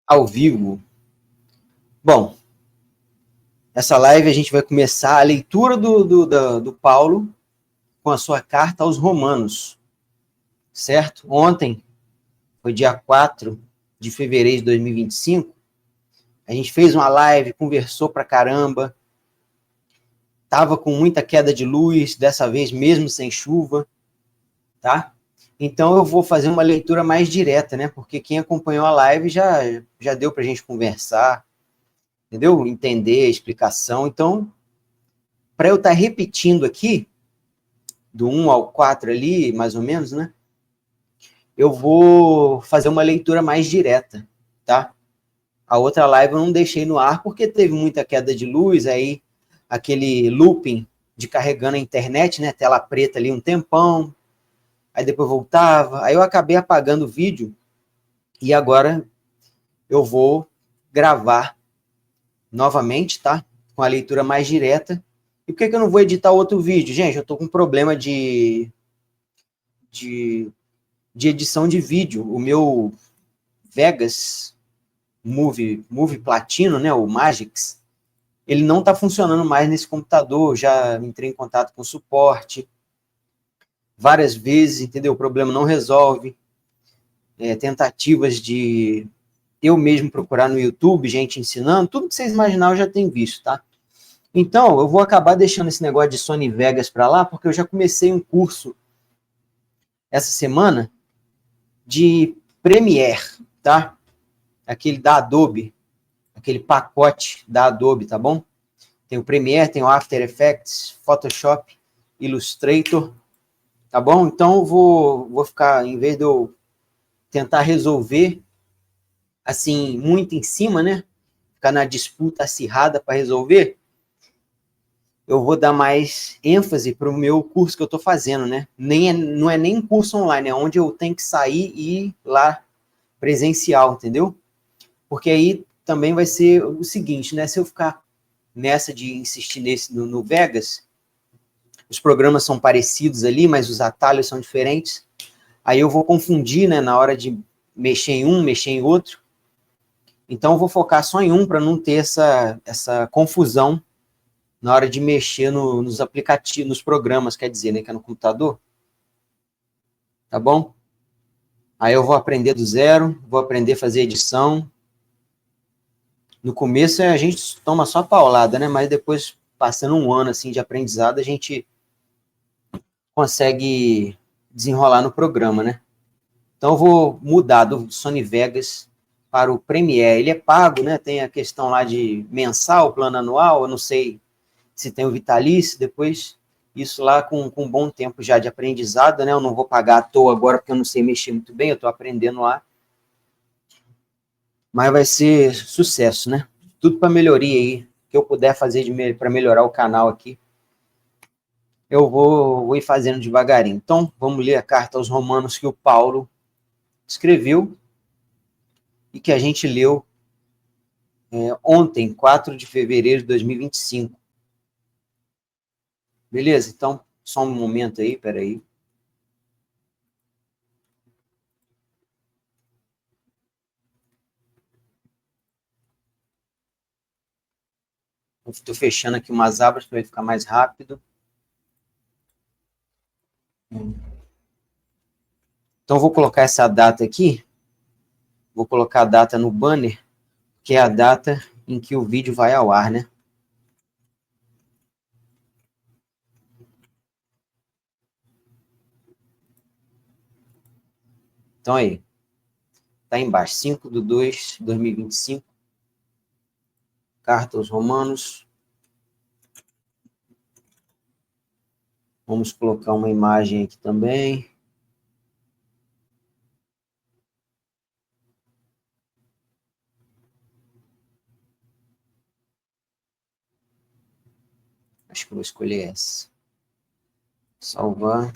Ao vivo. Bom, essa live a gente vai começar a leitura do Paulo com a sua carta aos Romanos, certo? Ontem, foi dia 4 de fevereiro de 2025, a gente fez uma live, conversou pra caramba, tava com muita queda de luz, dessa vez mesmo sem chuva, tá? Então eu vou fazer uma leitura mais direta, né? Porque quem acompanhou a live já deu pra gente conversar, entendeu? Entender a explicação. Então, para eu estar repetindo aqui, do 1 ao 4 ali, mais ou menos, né? Eu vou fazer uma leitura mais direta, tá? A outra live eu não deixei no ar porque teve muita queda de luz, aí aquele looping de carregando a internet, né? Tela preta ali um tempão, aí depois voltava, aí eu acabei apagando o vídeo e agora eu vou gravar novamente, tá? Com a leitura mais direta. E por que eu não vou editar outro vídeo? Gente, eu tô com um problema de, de edição de vídeo. O meu Vegas Movie Platino, né, o Magix, ele não está funcionando mais nesse computador. Já entrei em contato com o suporte várias vezes, entendeu? O problema não resolve. Tentativas de eu mesmo procurar no YouTube, gente ensinando, tudo que vocês imaginar eu já tenho visto, tá? Então, eu vou acabar deixando esse negócio de Sony Vegas para lá, porque eu já comecei um curso essa semana de Premiere, tá? Aquele da Adobe, aquele pacote da Adobe, tá bom? Tem o Premiere, tem o After Effects, Photoshop, Illustrator, tá bom? Então eu vou ficar, em vez de eu tentar resolver assim, muito em cima, né? Ficar na disputa acirrada para resolver, eu vou dar mais ênfase para o meu curso que eu estou fazendo, né? Não é nem curso online, é onde eu tenho que sair e ir lá presencial, entendeu? Porque aí também vai ser o seguinte, né? Se eu ficar nessa de insistir no Vegas, os programas são parecidos ali, mas os atalhos são diferentes. Aí eu vou confundir, né? Na hora de mexer em um, mexer em outro. Então eu vou focar só em um para não ter essa confusão na hora de mexer nos aplicativos, nos programas, quer dizer, né? Que é no computador. Tá bom? Aí eu vou aprender do zero, vou aprender a fazer edição. No começo a gente toma só paulada, né? Mas depois, passando um ano assim de aprendizado, a gente consegue desenrolar no programa, né? Então eu vou mudar do Sony Vegas para o Premiere. Ele é pago, né? Tem a questão lá de mensal, plano anual, eu não sei se tem o vitalício, depois isso lá com um bom tempo já de aprendizado, né? Eu não vou pagar à toa agora porque eu não sei mexer muito bem, eu estou aprendendo lá. Mas vai ser sucesso, né? Tudo para melhoria aí, que eu puder fazer para melhorar o canal aqui, eu vou ir fazendo devagarinho. Então, vamos ler a carta aos Romanos que o Paulo escreveu e que a gente leu ontem, 4 de fevereiro de 2025. Beleza? Então, só um momento aí, peraí. Estou fechando aqui umas abas para ele ficar mais rápido. Então, vou colocar essa data aqui. Vou colocar a data no banner, que é a data em que o vídeo vai ao ar, né? Então, aí. Tá embaixo. 5/2/2025. Carta aos Romanos. Vamos colocar uma imagem aqui também. Acho que eu vou escolher essa. Salvar.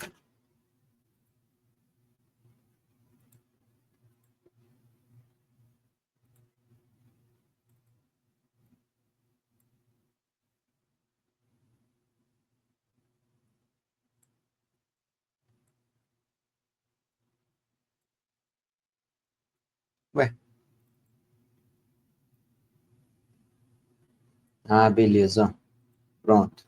Ué. Ah, beleza, ó. Pronto.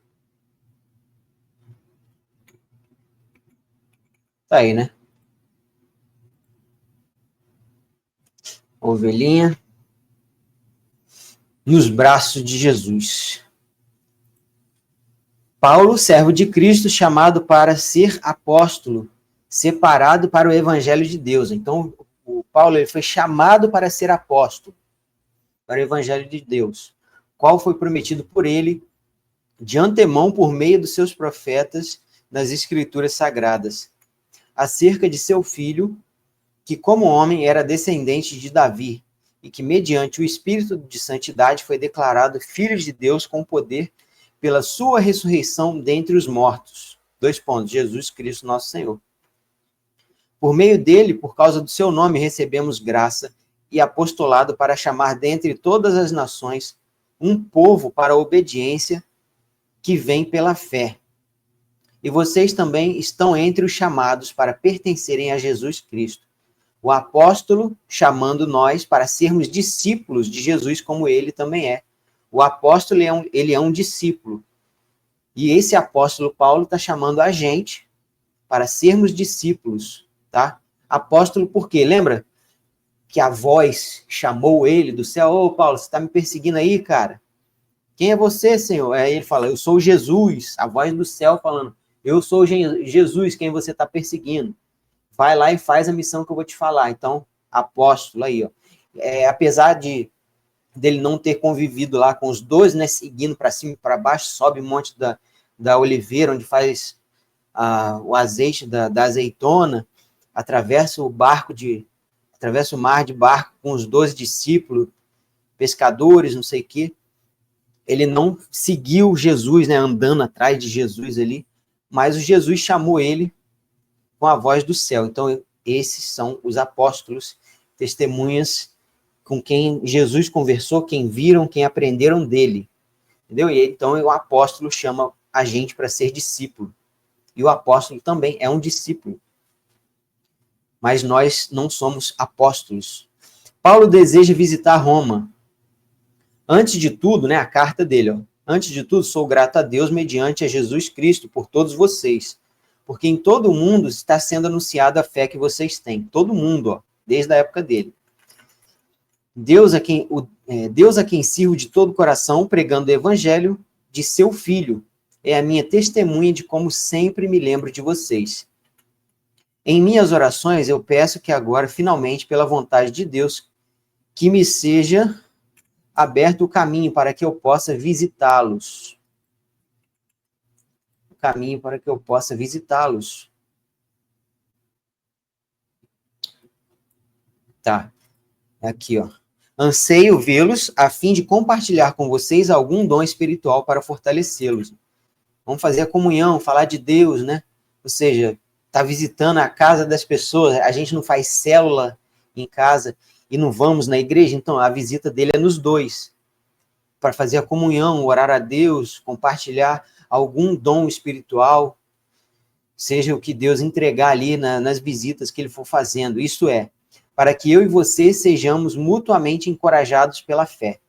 Tá aí, né? Ovelhinha nos braços de Jesus. Paulo, servo de Cristo, chamado para ser apóstolo, separado para o evangelho de Deus. Então, o Paulo ele foi chamado para ser apóstolo, para o evangelho de Deus, qual foi prometido por ele de antemão por meio dos seus profetas nas escrituras sagradas, acerca de seu filho, que como homem era descendente de Davi, e que mediante o Espírito de Santidade foi declarado filho de Deus com poder pela sua ressurreição dentre os mortos. 2 pontos, Jesus Cristo nosso Senhor. Por meio dele, por causa do seu nome, recebemos graça e apostolado para chamar dentre todas as nações um povo para a obediência que vem pela fé. E vocês também estão entre os chamados para pertencerem a Jesus Cristo, o apóstolo chamando nós para sermos discípulos de Jesus como ele também é. O apóstolo ele é um discípulo. E esse apóstolo Paulo está chamando a gente para sermos discípulos, tá? Apóstolo por quê? Lembra que a voz chamou ele do céu? Ô, Paulo, você está me perseguindo aí, cara? Quem é você, Senhor? Aí ele fala, eu sou Jesus. A voz do céu falando, eu sou Jesus, quem você está perseguindo. Vai lá e faz a missão que eu vou te falar. Então, apóstolo aí, ó. Apesar dele não ter convivido lá com os dois, né, seguindo para cima e para baixo, sobe um monte da oliveira, onde faz o azeite da azeitona, atravessa o mar de barco com os 12 discípulos, pescadores, não sei o quê. Ele não seguiu Jesus, né, andando atrás de Jesus ali, mas o Jesus chamou ele com a voz do céu. Então, esses são os apóstolos, testemunhas com quem Jesus conversou, quem viram, quem aprenderam dele. Entendeu? E então, o apóstolo chama a gente para ser discípulo. E o apóstolo também é um discípulo. Mas nós não somos apóstolos. Paulo deseja visitar Roma. Antes de tudo, né, a carta dele, ó. Antes de tudo, sou grato a Deus mediante a Jesus Cristo por todos vocês, porque em todo o mundo está sendo anunciada a fé que vocês têm. Todo mundo, ó, desde a época dele. Deus a quem sirvo de todo o coração, pregando o evangelho de seu Filho, é a minha testemunha de como sempre me lembro de vocês. Em minhas orações, eu peço que agora, finalmente, pela vontade de Deus, que me seja aberto o caminho para que eu possa visitá-los. O caminho para que eu possa visitá-los. Tá. Aqui, ó. Anseio vê-los a fim de compartilhar com vocês algum dom espiritual para fortalecê-los. Vamos fazer a comunhão, falar de Deus, né? Ou seja, tá visitando a casa das pessoas, a gente não faz célula em casa e não vamos na igreja, então a visita dele é nos dois, para fazer a comunhão, orar a Deus, compartilhar algum dom espiritual, seja o que Deus entregar ali nas visitas que ele for fazendo. Isso é, para que eu e você sejamos mutuamente encorajados pela fé.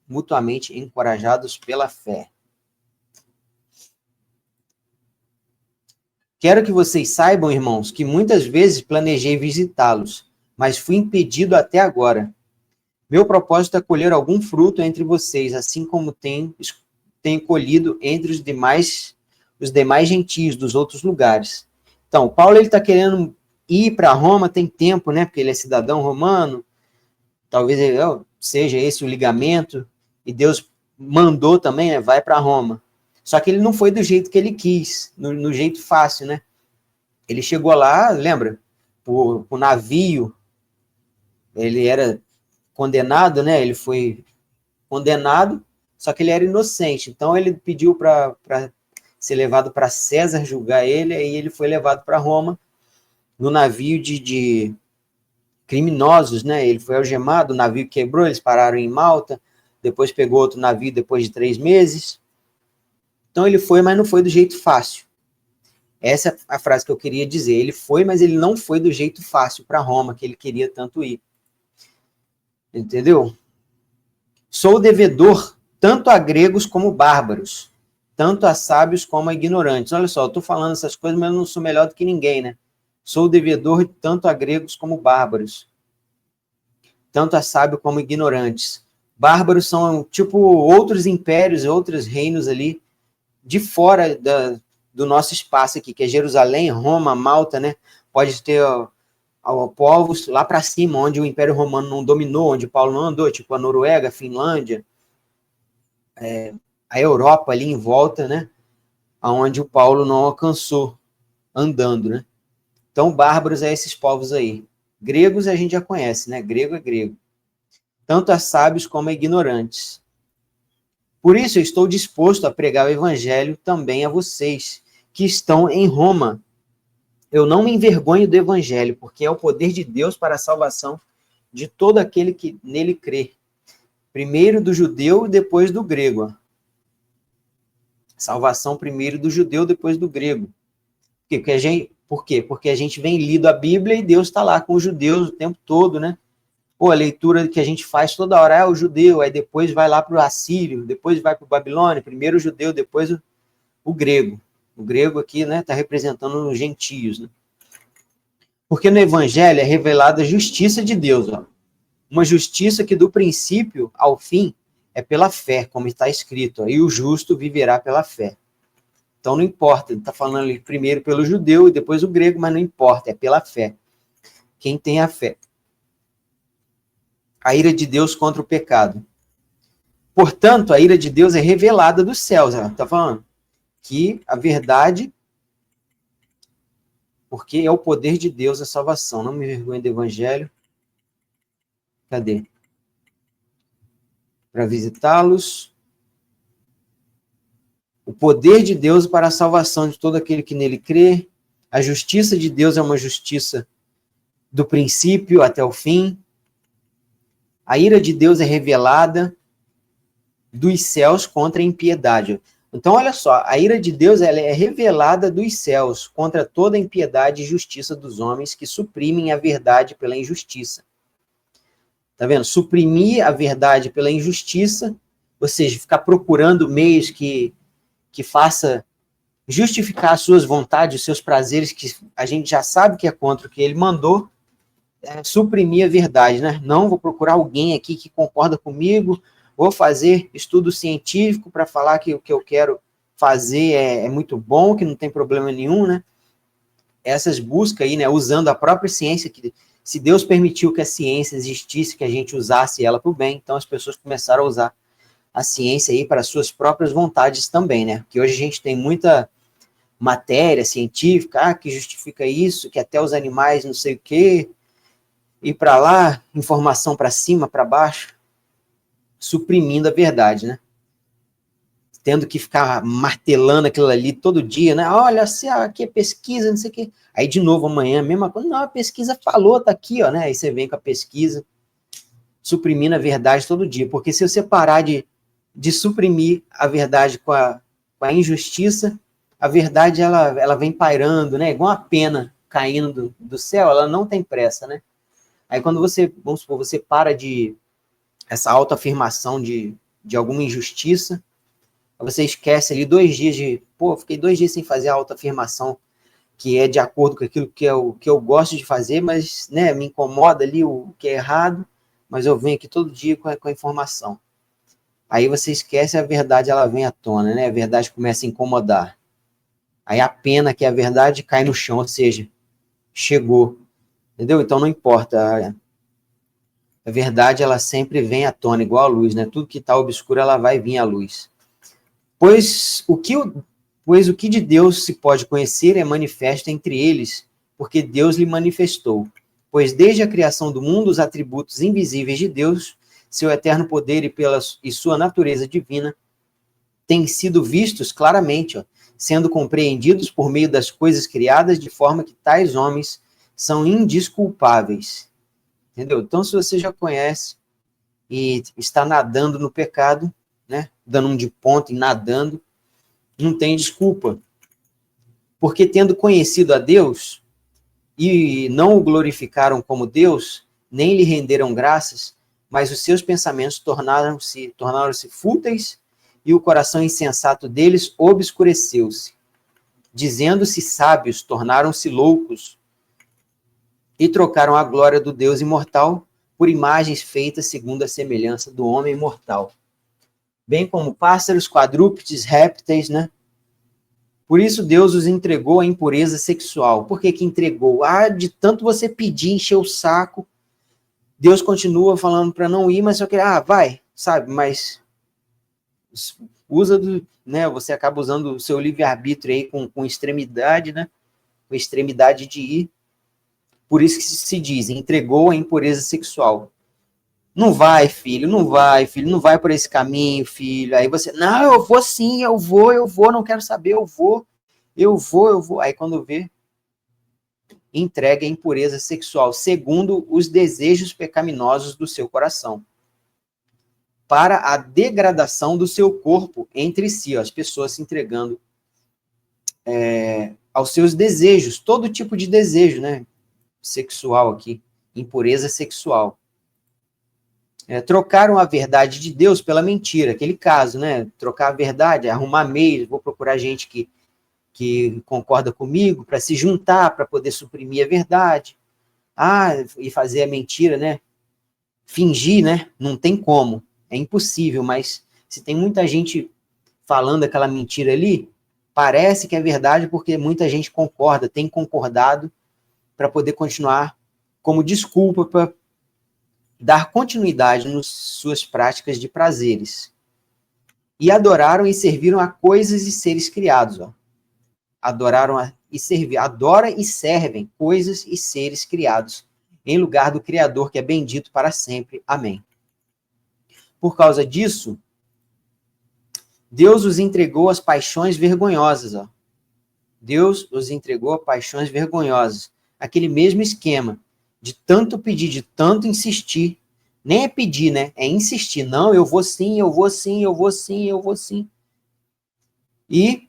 Mutuamente encorajados pela fé. Quero que vocês saibam, irmãos, que muitas vezes planejei visitá-los, mas fui impedido até agora. Meu propósito é colher algum fruto entre vocês, assim como tenho colhido entre os demais gentios dos outros lugares. Então, Paulo está querendo ir para Roma, tem tempo, né? Porque ele é cidadão romano, talvez seja esse o ligamento, e Deus mandou também, né? Vai para Roma. Só que ele não foi do jeito que ele quis, no jeito fácil, né? Ele chegou lá, lembra? Por navio, ele era condenado, né? Ele foi condenado, só que ele era inocente. Então ele pediu para ser levado para César julgar ele, e ele foi levado para Roma no navio de criminosos, né? Ele foi algemado, o navio quebrou, eles pararam em Malta, depois pegou outro navio depois de 3 meses. Então ele foi, mas não foi do jeito fácil. Essa é a frase que eu queria dizer. Ele foi, mas ele não foi do jeito fácil para Roma, que ele queria tanto ir. Entendeu? Sou devedor tanto a gregos como bárbaros, tanto a sábios como a ignorantes. Olha só, eu estou falando essas coisas, mas eu não sou melhor do que ninguém, né? Sou devedor tanto a gregos como bárbaros, tanto a sábios como ignorantes. Bárbaros são, tipo, outros impérios, outros reinos ali, de fora do nosso espaço aqui, que é Jerusalém, Roma, Malta, né? Pode ter povos lá para cima, onde o Império Romano não dominou, onde Paulo não andou, tipo a Noruega, a Finlândia, a Europa ali em volta, né? Onde o Paulo não alcançou andando, né? Então, bárbaros é esses povos aí. Gregos a gente já conhece, né? Grego é grego. Tanto a sábios como a ignorantes. Por isso, eu estou disposto a pregar o evangelho também a vocês, que estão em Roma. Eu não me envergonho do evangelho, porque é o poder de Deus para a salvação de todo aquele que nele crê. Primeiro do judeu e depois do grego. Salvação primeiro do judeu, depois do grego. Por quê? Porque a gente vem lido a Bíblia e Deus está lá com os judeus o tempo todo, né? Pô, a leitura que a gente faz toda hora é o judeu, aí depois vai lá para o assírio, depois vai para o babilônio, primeiro o judeu, depois o grego. O grego aqui, né, está representando os gentios, né? Porque no evangelho é revelada a justiça de Deus, ó. Uma justiça que do princípio ao fim é pela fé, como está escrito, ó, e o justo viverá pela fé. Então não importa, ele está falando ali primeiro pelo judeu e depois o grego, mas não importa, é pela fé. Quem tem a fé. A ira de Deus contra o pecado. Portanto, a ira de Deus é revelada dos céus. Ela está falando que a verdade, porque é o poder de Deus a salvação. Não me vergonhe do evangelho. Cadê? Para visitá-los. O poder de Deus para a salvação de todo aquele que nele crê. A justiça de Deus é uma justiça do princípio até o fim. A ira de Deus é revelada dos céus contra a impiedade. Então, olha só, a ira de Deus ela é revelada dos céus contra toda a impiedade e justiça dos homens que suprimem a verdade pela injustiça. Tá vendo? Suprimir a verdade pela injustiça, ou seja, ficar procurando meios que faça justificar as suas vontades, os seus prazeres, que a gente já sabe que é contra o que ele mandou, suprimir a verdade, né? Não, vou procurar alguém aqui que concorda comigo, vou fazer estudo científico para falar que o que eu quero fazer é muito bom, que não tem problema nenhum, né? Essas buscas aí, né, usando a própria ciência, que se Deus permitiu que a ciência existisse, que a gente usasse ela para o bem, então as pessoas começaram a usar a ciência aí para suas próprias vontades também, né? Porque hoje a gente tem muita matéria científica, que justifica isso, que até os animais não sei o quê, e para lá, informação para cima, para baixo, suprimindo a verdade, né? Tendo que ficar martelando aquilo ali todo dia, né? Olha, se aqui é pesquisa, não sei o quê. Aí, de novo, amanhã, a mesma coisa. Não, a pesquisa falou, tá aqui, ó, né? Aí você vem com a pesquisa, suprimindo a verdade todo dia. Porque se você parar de suprimir a verdade com a injustiça, a verdade, ela vem pairando, né? Igual uma pena caindo do céu, ela não tem pressa, né? Aí quando você, vamos supor, você para essa autoafirmação de alguma injustiça, você esquece ali 2 dias fiquei 2 dias sem fazer a autoafirmação que é de acordo com aquilo que eu gosto de fazer, mas, né, me incomoda ali o que é errado, mas eu venho aqui todo dia com a informação. Aí você esquece, a verdade ela vem à tona, né? A verdade começa a incomodar. Aí a pena que é a verdade cai no chão, ou seja, chegou. Entendeu? Então não importa. A verdade, ela sempre vem à tona, igual a luz, né? Tudo que está obscuro, ela vai vir à luz. Pois o que de Deus se pode conhecer é manifesto entre eles, porque Deus lhe manifestou. Pois desde a criação do mundo, os atributos invisíveis de Deus, seu eterno poder e sua natureza divina, têm sido vistos claramente, sendo compreendidos por meio das coisas criadas, de forma que tais homens são indesculpáveis. Entendeu? Então, se você já conhece e está nadando no pecado, né, dando um de ponta e nadando, não tem desculpa. Porque tendo conhecido a Deus e não o glorificaram como Deus, nem lhe renderam graças, mas os seus pensamentos tornaram-se fúteis e o coração insensato deles obscureceu-se. Dizendo-se sábios, tornaram-se loucos e trocaram a glória do Deus imortal por imagens feitas segundo a semelhança do homem mortal, bem como pássaros, quadrúpedes, répteis, né? Por isso Deus os entregou à impureza sexual. Por que que entregou? De tanto você pedir, encher o saco, Deus continua falando para não ir, mas só que, vai, sabe? Mas usa né? Você acaba usando o seu livre-arbítrio aí com extremidade, né? Com extremidade de ir. Por isso que se diz, entregou à impureza sexual. Não vai, filho, não vai por esse caminho, filho. Aí você, não, eu vou sim, eu vou, não quero saber, eu vou. Aí quando vê, entrega a impureza sexual, segundo os desejos pecaminosos do seu coração, para a degradação do seu corpo entre si, as pessoas se entregando aos seus desejos, todo tipo de desejo, né? Sexual aqui, impureza sexual. Trocaram a verdade de Deus pela mentira, aquele caso, né? Trocar a verdade, arrumar meios, vou procurar gente que concorda comigo para se juntar, para poder suprimir a verdade. E fazer a mentira, né? Fingir, né? Não tem como, é impossível, mas se tem muita gente falando aquela mentira ali, parece que é verdade porque muita gente concorda, tem concordado para poder continuar como desculpa para dar continuidade nas suas práticas de prazeres. E adoraram e serviram a coisas e seres criados. Adora e servem coisas e seres criados, em lugar do Criador, que é bendito para sempre. Amém. Por causa disso, Deus os entregou às paixões vergonhosas. Deus os entregou a paixões vergonhosas. Aquele mesmo esquema de tanto pedir, de tanto insistir. Nem é pedir, né? É insistir. Não, eu vou sim, eu vou sim, eu vou sim, eu vou sim. E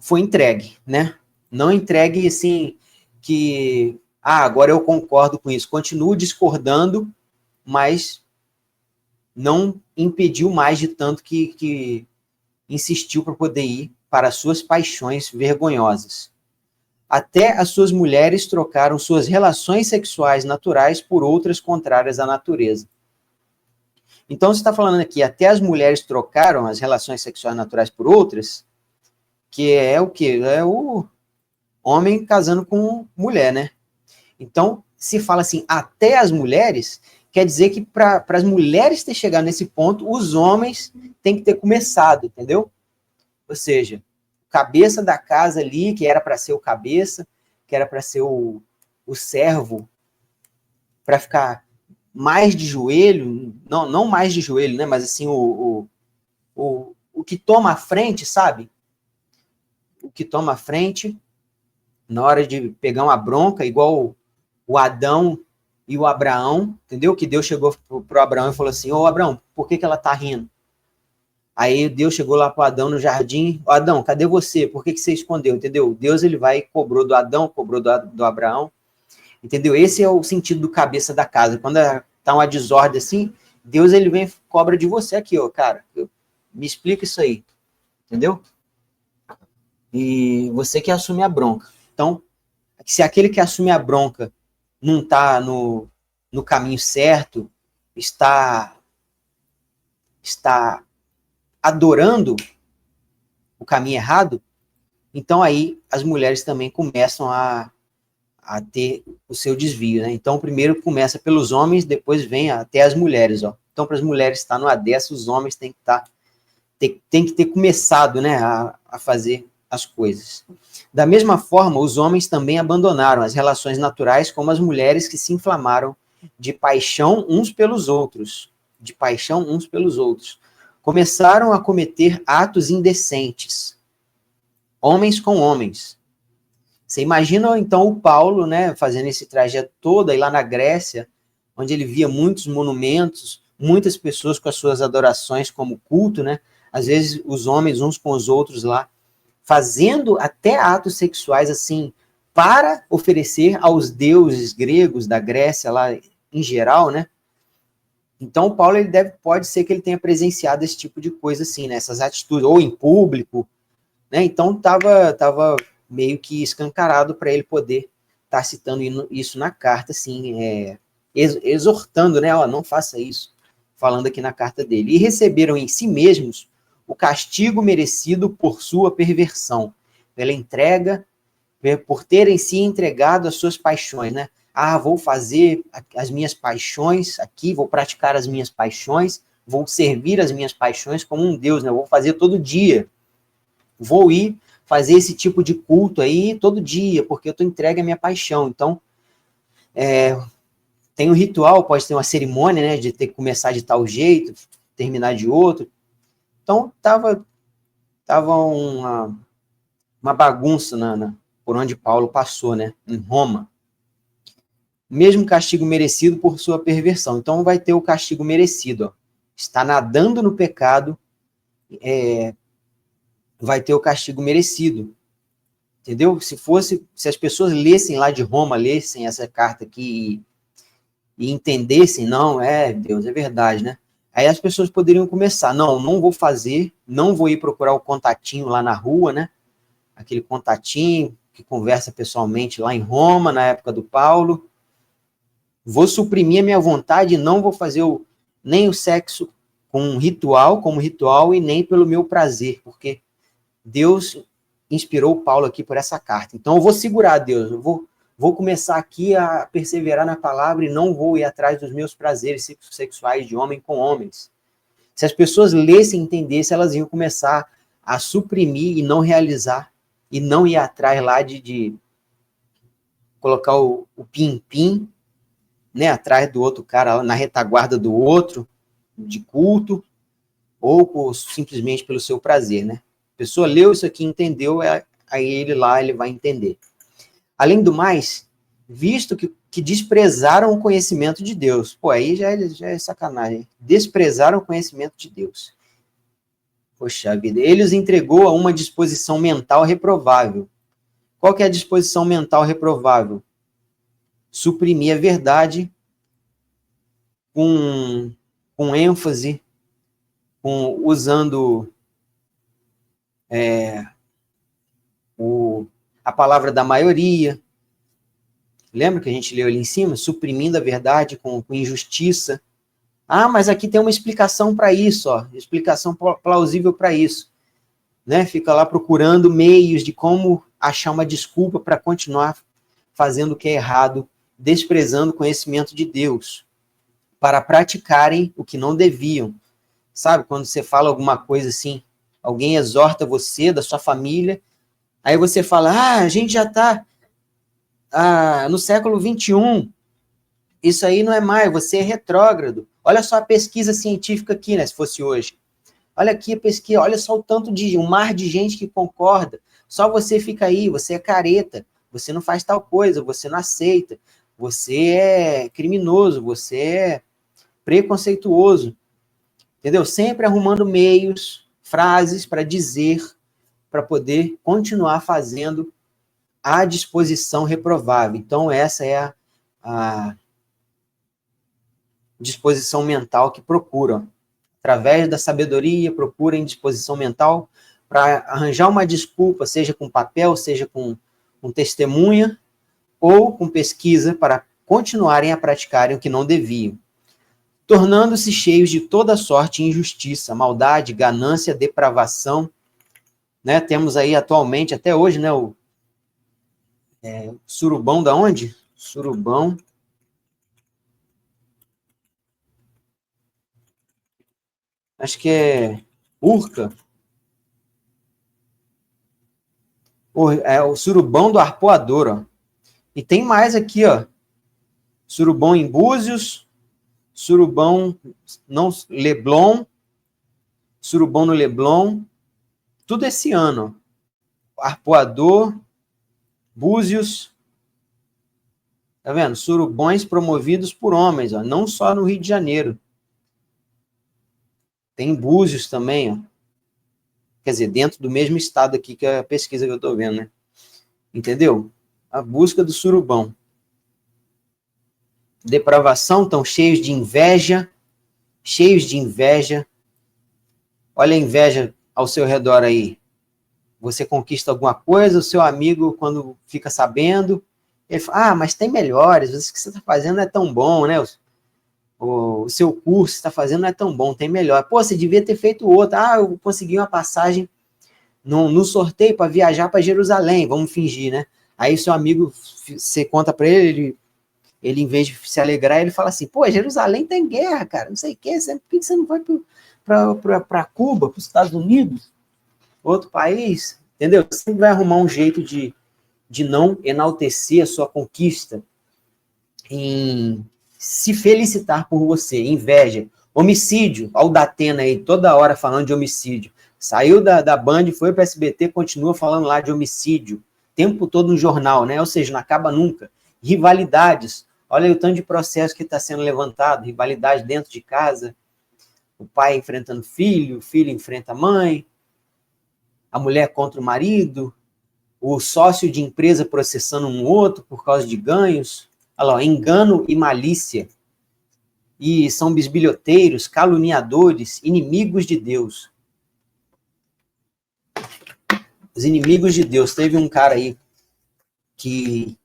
foi entregue, né? Não entregue assim que, agora eu concordo com isso. Continuo discordando, mas não impediu mais de tanto que insistiu para poder ir para as suas paixões vergonhosas. Até as suas mulheres trocaram suas relações sexuais naturais por outras contrárias à natureza. Então, você está falando aqui, até as mulheres trocaram as relações sexuais naturais por outras, que é o quê? É o homem casando com mulher, né? Então, se fala assim, até as mulheres, quer dizer que para as mulheres ter chegado nesse ponto, os homens têm que ter começado, entendeu? Ou seja, cabeça da casa ali, que era para ser o cabeça, que era para ser o servo, para ficar mais de joelho, não mais de joelho, né? Mas assim, o que toma a frente, sabe? O que toma a frente na hora de pegar uma bronca, igual o Adão e o Abraão, entendeu? Que Deus chegou pro Abraão e falou assim, Abraão, por que ela tá rindo? Aí Deus chegou lá para Adão no jardim, Adão, cadê você? Por que você escondeu? Entendeu? Deus ele vai e cobrou do Adão, cobrou do Abraão, entendeu? Esse é o sentido do cabeça da casa. Quando tá uma desordem assim, Deus ele vem e cobra de você aqui, cara. Me explica isso aí, entendeu? E você que assume a bronca. Então, se aquele que assume a bronca não está no caminho certo, está adorando o caminho errado, então aí as mulheres também começam a ter o seu desvio, né? Então, primeiro começa pelos homens, depois vem até as mulheres, Então, para as mulheres estar no dessa, os homens têm que ter começado, né, a fazer as coisas. Da mesma forma, os homens também abandonaram as relações naturais, como as mulheres que se inflamaram de paixão uns pelos outros. Começaram a cometer atos indecentes, homens com homens. Você imagina, então, o Paulo, né, fazendo esse trajeto todo aí lá na Grécia, onde ele via muitos monumentos, muitas pessoas com as suas adorações como culto, né? Às vezes os homens uns com os outros lá, fazendo até atos sexuais assim, para oferecer aos deuses gregos da Grécia lá em geral, né? Então, Paulo, pode ser que ele tenha presenciado esse tipo de coisa, assim, né? Essas atitudes, ou em público, né? Então, tava meio que escancarado para ele poder estar citando isso na carta, assim, exortando, né? Ó, não faça isso, falando aqui na carta dele. E receberam em si mesmos o castigo merecido por sua perversão, pela entrega, por terem se entregado às suas paixões, né? Ah, vou fazer as minhas paixões aqui, vou praticar as minhas paixões, vou servir as minhas paixões como um Deus, né? Eu vou fazer todo dia. Vou ir fazer esse tipo de culto aí todo dia, porque eu estou entregue à minha paixão. Então, tem um ritual, pode ter uma cerimônia, né? De ter que começar de tal jeito, terminar de outro. Então, tava uma bagunça por onde Paulo passou, né? Em Roma. Mesmo castigo merecido por sua perversão. Então vai ter o castigo merecido. Ó. Está nadando no pecado, vai ter o castigo merecido. Entendeu? Se as pessoas lessem lá de Roma, lessem essa carta aqui e entendessem, não, Deus, é verdade, né? Aí as pessoas poderiam começar, não vou fazer, não vou ir procurar o contatinho lá na rua, né? Aquele contatinho que conversa pessoalmente lá em Roma, na época do Paulo. Vou suprimir a minha vontade e não vou fazer nem o sexo como ritual, e nem pelo meu prazer, porque Deus inspirou Paulo aqui por essa carta. Então eu vou segurar, Deus, eu vou começar aqui a perseverar na palavra e não vou ir atrás dos meus prazeres sexuais de homem com homens. Se as pessoas lessem e entendessem, elas iam começar a suprimir e não realizar, e não ir atrás lá de colocar o pim-pim, né, atrás do outro cara, na retaguarda do outro, de culto, ou simplesmente pelo seu prazer, né? A pessoa leu isso aqui, entendeu, aí ele vai entender. Além do mais, visto que desprezaram o conhecimento de Deus. Pô, aí já é sacanagem. Desprezaram o conhecimento de Deus. Poxa vida, ele os entregou a uma disposição mental reprovável. Qual que é a disposição mental reprovável? Suprimir a verdade com ênfase, usando a palavra da maioria. Lembra que a gente leu ali em cima? Suprimindo a verdade com injustiça. Ah, mas aqui tem uma explicação para isso, ó, explicação plausível para isso. Né? Fica lá procurando meios de como achar uma desculpa para continuar fazendo o que é errado, desprezando o conhecimento de Deus, para praticarem o que não deviam. Sabe, quando você fala alguma coisa assim, alguém exorta você, da sua família, aí você fala, a gente já está no século XXI, isso aí não é mais, você é retrógrado. Olha só a pesquisa científica aqui, né, se fosse hoje. Olha aqui a pesquisa, olha só um mar de gente que concorda. Só você fica aí, você é careta, você não faz tal coisa, você não aceita, você é criminoso, você é preconceituoso. Entendeu? Sempre arrumando meios, frases para dizer, para poder continuar fazendo a disposição reprovável. Então, essa é a disposição mental que procuram. Através da sabedoria, procurem disposição mental para arranjar uma desculpa, seja com papel, seja com testemunha, ou com pesquisa, para continuarem a praticarem o que não deviam, tornando-se cheios de toda sorte de injustiça, maldade, ganância, depravação. Né? Temos aí atualmente, até hoje, né, o surubão da onde? Surubão. Acho que é Urca. O surubão do arpoador, ó. E tem mais aqui, ó. Surubão em Búzios, surubão não Leblon, surubão no Leblon, tudo esse ano. Arpoador, Búzios, tá vendo? Surubões promovidos por homens, ó, não só no Rio de Janeiro. Tem Búzios também, ó. Quer dizer, dentro do mesmo estado aqui que a pesquisa que eu tô vendo, né? Entendeu? A busca do surubão. Depravação, tão cheios de inveja, cheios de inveja. Olha a inveja ao seu redor aí. Você conquista alguma coisa, o seu amigo, quando fica sabendo, ele fala, mas tem melhores, isso que você está fazendo não é tão bom, né? O seu curso que está fazendo não é tão bom, tem melhor. Pô, você devia ter feito outro. Eu consegui uma passagem no sorteio para viajar para Jerusalém, vamos fingir, né? Aí seu amigo, você conta para ele, em vez de se alegrar, ele fala assim, pô, Jerusalém tem guerra, cara, não sei o quê, por que você não vai para Cuba, para os Estados Unidos, outro país, entendeu? Você sempre vai arrumar um jeito de não enaltecer a sua conquista, em se felicitar por você, inveja, homicídio, olha o Datena aí, toda hora falando de homicídio, saiu da Band, foi para o SBT, continua falando lá de homicídio, tempo todo no jornal, né? Ou seja, não acaba nunca. Rivalidades, olha o tanto de processo que está sendo levantado, rivalidade dentro de casa, o pai enfrentando o filho enfrenta a mãe, a mulher contra o marido, o sócio de empresa processando um outro por causa de ganhos, olha lá, engano e malícia, e são bisbilhoteiros, caluniadores, inimigos de Deus. Os inimigos de Deus. Teve um cara aí que,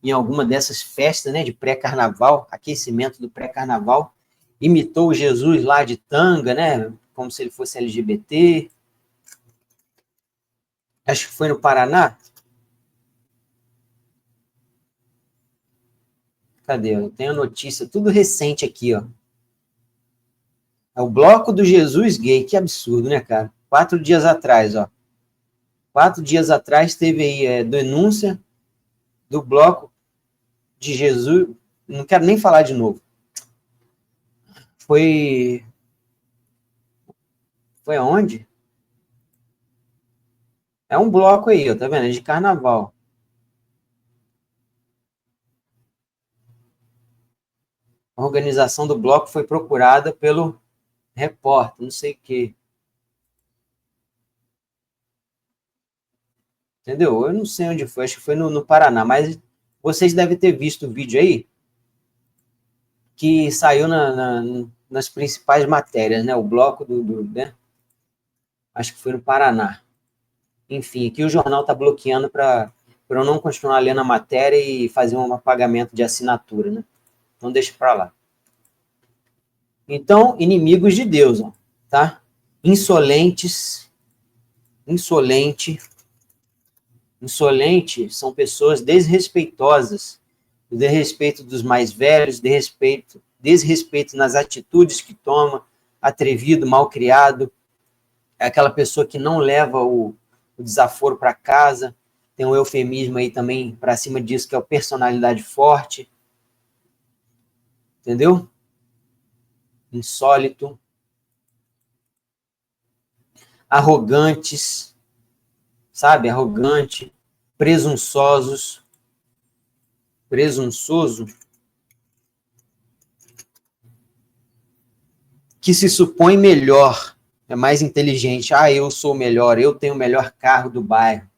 em alguma dessas festas, né, de pré-carnaval, aquecimento do pré-carnaval, imitou Jesus lá de tanga, né, como se ele fosse LGBT. Acho que foi no Paraná. Cadê? Eu tenho a notícia, tudo recente aqui, ó. É o bloco do Jesus gay, que absurdo, né, cara? 4 dias atrás, ó. 4 dias atrás teve aí denúncia do bloco de Jesus. Não quero nem falar de novo. Foi aonde? É um bloco aí, ó, tá vendo? É de carnaval. A organização do bloco foi procurada pelo repórter, não sei o quê. Entendeu? Eu não sei onde foi, acho que foi no Paraná, mas vocês devem ter visto o vídeo aí, que saiu nas principais matérias, né? O bloco né? Acho que foi no Paraná. Enfim, aqui o jornal está bloqueando para eu não continuar lendo a matéria e fazer um pagamento de assinatura, né? Então deixa para lá. Então, inimigos de Deus, ó, tá? Insolente são pessoas desrespeitosas, desrespeito dos mais velhos, desrespeito nas atitudes que toma, atrevido, malcriado, é aquela pessoa que não leva o desaforo para casa, tem um eufemismo aí também para cima disso, que é a personalidade forte, entendeu? Insólito, arrogantes, sabe? Arrogante, presunçoso, que se supõe melhor, é mais inteligente. Eu sou o melhor, eu tenho o melhor carro do bairro,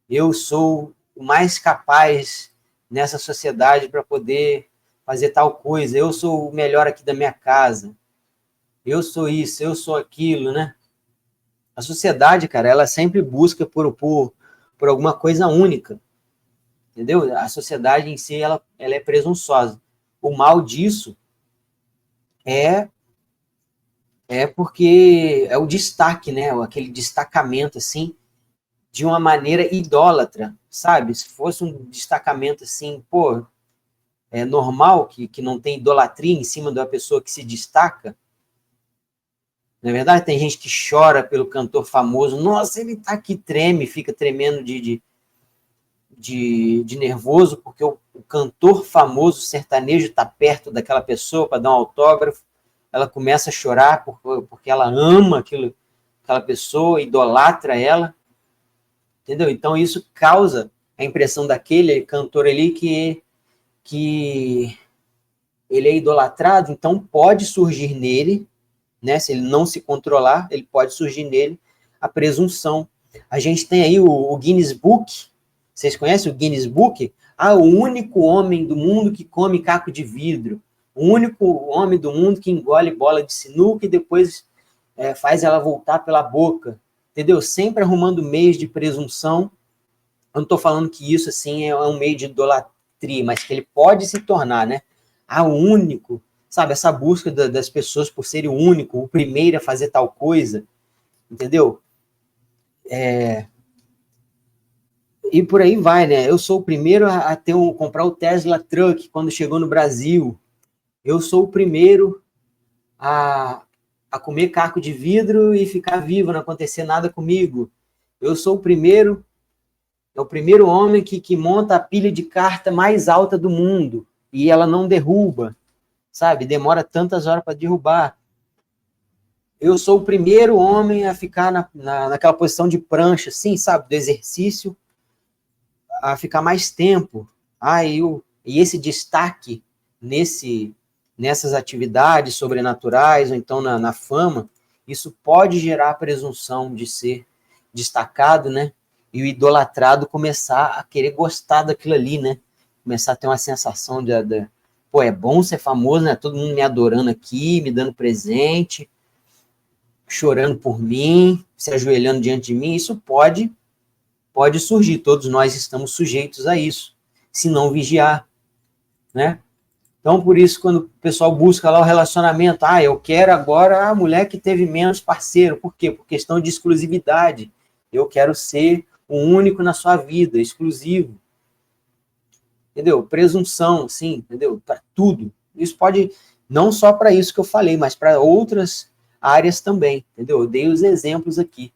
eu sou o mais capaz nessa sociedade para poder fazer tal coisa, eu sou o melhor aqui da minha casa, eu sou isso, eu sou aquilo, né? A sociedade, cara, ela sempre busca por alguma coisa única, entendeu? A sociedade em si, ela é presunçosa. O mal disso é porque é o destaque, né? Aquele destacamento, assim, de uma maneira idólatra, sabe? Se fosse um destacamento, assim, pô, é normal que não tem idolatria em cima da pessoa que se destaca. Na verdade, tem gente que chora pelo cantor famoso. Nossa, ele tá aqui, treme, fica tremendo de nervoso, porque o cantor famoso sertanejo está perto daquela pessoa para dar um autógrafo, ela começa a chorar porque ela ama aquela pessoa, idolatra ela, entendeu? Então isso causa a impressão daquele cantor ali que ele é idolatrado, então pode surgir nele, né, se ele não se controlar, ele pode surgir nele a presunção. A gente tem aí o Guinness Book. Vocês conhecem o Guinness Book? O único homem do mundo que come caco de vidro. O único homem do mundo que engole bola de sinuca e depois faz ela voltar pela boca, entendeu? Sempre arrumando meios de presunção. Eu não estou falando que isso assim é um meio de idolatria, mas que ele pode se tornar, né? O único, sabe? Essa busca das pessoas por serem o único, o primeiro a fazer tal coisa, entendeu? E por aí vai, né? Eu sou o primeiro a comprar o Tesla Truck quando chegou no Brasil. Eu sou o primeiro a comer caco de vidro e ficar vivo, não acontecer nada comigo. Eu sou o primeiro homem que monta a pilha de carta mais alta do mundo e ela não derruba, sabe? Demora tantas horas para derrubar. Eu sou o primeiro homem a ficar naquela posição de prancha, assim, sabe? Do exercício, a ficar mais tempo. E esse destaque nessas atividades sobrenaturais, ou então na fama, isso pode gerar a presunção de ser destacado, né? E o idolatrado começar a querer gostar daquilo ali, né? Começar a ter uma sensação pô, é bom ser famoso, né? Todo mundo me adorando aqui, me dando presente, chorando por mim, se ajoelhando diante de mim. Isso pode surgir, todos nós estamos sujeitos a isso, se não vigiar, né? Então, por isso, quando o pessoal busca lá o relacionamento, eu quero agora a mulher que teve menos parceiro. Por quê? Por questão de exclusividade. Eu quero ser o único na sua vida, exclusivo. Entendeu? Presunção, sim, entendeu? Para tudo. Isso pode, não só para isso que eu falei, mas para outras áreas também, entendeu? Eu dei os exemplos aqui.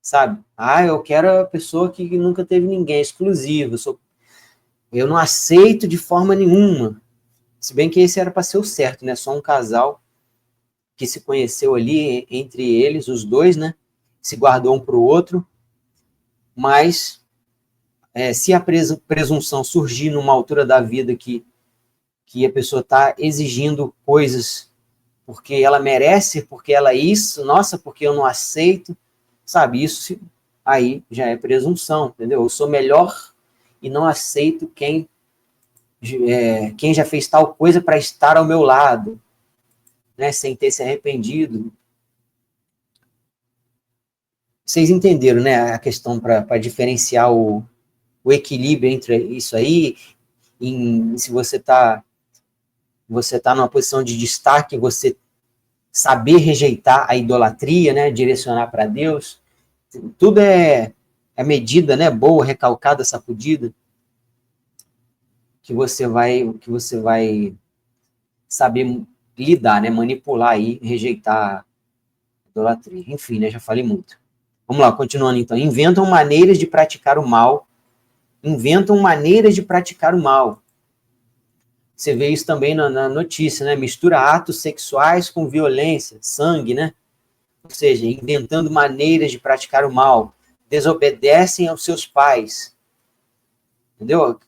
Sabe? Eu quero a pessoa que nunca teve ninguém, exclusivo. Eu não aceito de forma nenhuma. Se bem que esse era para ser o certo, né? Só um casal que se conheceu ali, entre eles, os dois, né? Se guardou um para o outro. Mas, se a presunção surgir numa altura da vida que a pessoa está exigindo coisas porque ela merece, porque ela é isso, nossa, porque eu não aceito, sabe? Isso aí já é presunção, entendeu? Eu sou melhor e não aceito quem já fez tal coisa para estar ao meu lado, né, sem ter se arrependido. Vocês entenderam, né, a questão para diferenciar o equilíbrio entre isso aí, se você tá numa posição de destaque, você saber rejeitar a idolatria, né, direcionar para Deus, tudo é medida, né, boa, recalcada, sacudida, que você vai saber lidar, né, manipular aí, rejeitar a idolatria. Enfim, né, já falei muito. Vamos lá, continuando então. Inventam maneiras de praticar o mal. Você vê isso também na notícia, né? Mistura atos sexuais com violência, sangue, né? Ou seja, inventando maneiras de praticar o mal. Desobedecem aos seus pais. Entendeu?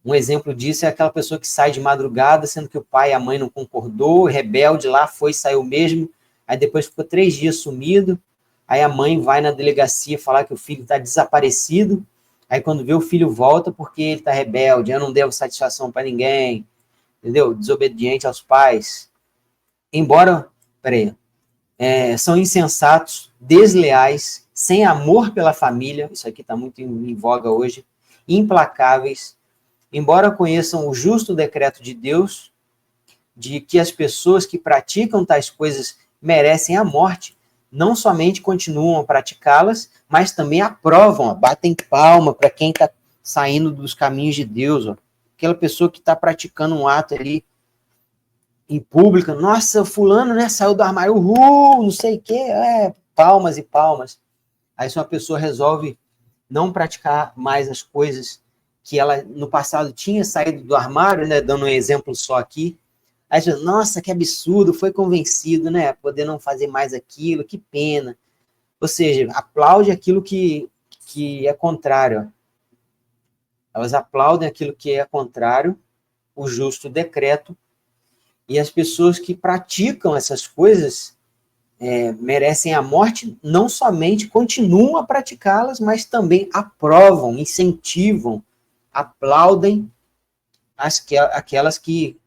Um exemplo disso é aquela pessoa que sai de madrugada, sendo que o pai e a mãe não concordou, rebelde lá, saiu mesmo, aí depois ficou 3 dias sumido, aí a mãe vai na delegacia falar que o filho está desaparecido, aí quando vê o filho volta porque ele está rebelde, eu não devo satisfação para ninguém, entendeu? Desobediente aos pais. Embora, são insensatos, desleais, sem amor pela família, isso aqui está muito em voga hoje, implacáveis, embora conheçam o justo decreto de Deus, de que as pessoas que praticam tais coisas merecem a morte, não somente continuam a praticá-las, mas também aprovam, batem palma para quem está saindo dos caminhos de Deus. Aquela pessoa que está praticando um ato ali em público, nossa, fulano, né, saiu do armário, não sei o quê, palmas e palmas. Aí se uma pessoa resolve não praticar mais as coisas que ela no passado tinha saído do armário, né, dando um exemplo só aqui, aí você, nossa, que absurdo, foi convencido, né, a poder não fazer mais aquilo, que pena. Ou seja, aplaude aquilo que é contrário. Elas aplaudem aquilo que é contrário, o justo decreto, e as pessoas que praticam essas coisas merecem a morte, não somente continuam a praticá-las, mas também aprovam, incentivam, aplaudem aquelas que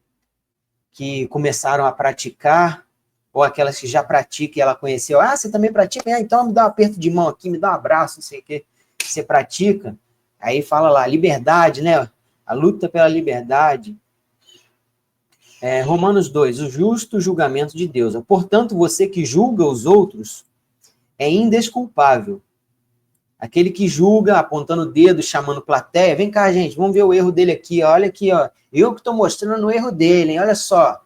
que começaram a praticar, ou aquelas que já praticam e ela conheceu, você também pratica? Então me dá um aperto de mão aqui, me dá um abraço, não sei o que, você pratica. Aí fala lá, liberdade, né? A luta pela liberdade. Romanos 2, o justo julgamento de Deus. Portanto, você que julga os outros é indesculpável. Aquele que julga, apontando o dedo, chamando plateia, vem cá, gente, vamos ver o erro dele aqui, olha aqui, ó. Eu que estou mostrando o erro dele, hein? Olha só.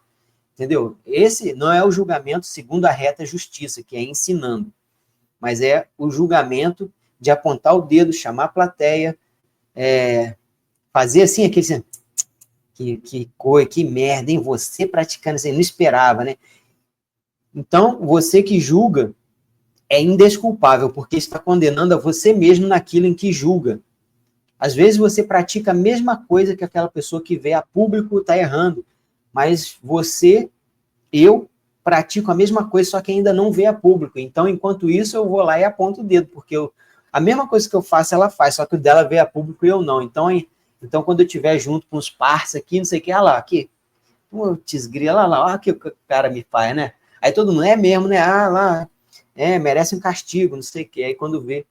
Entendeu? Esse não é o julgamento segundo a reta justiça, que é ensinando, mas é o julgamento de apontar o dedo, chamar a plateia, fazer assim, aquele assim, que merda, hein? Você praticando assim, não esperava, né? Então, você que julga é indesculpável, porque está condenando a você mesmo naquilo em que julga. Às vezes você pratica a mesma coisa que aquela pessoa que vê a público está errando, mas eu pratico a mesma coisa, só que ainda não vê a público. Então, enquanto isso, eu vou lá e aponto o dedo, porque a mesma coisa que eu faço, ela faz, só que o dela vê a público e eu não. Então quando eu estiver junto com os parça aqui, não sei o que, olha lá, aqui, tisgrila, olha o que o cara me faz, né? Aí todo mundo, é mesmo, né? Lá, merece um castigo, não sei o que. Aí quando vê,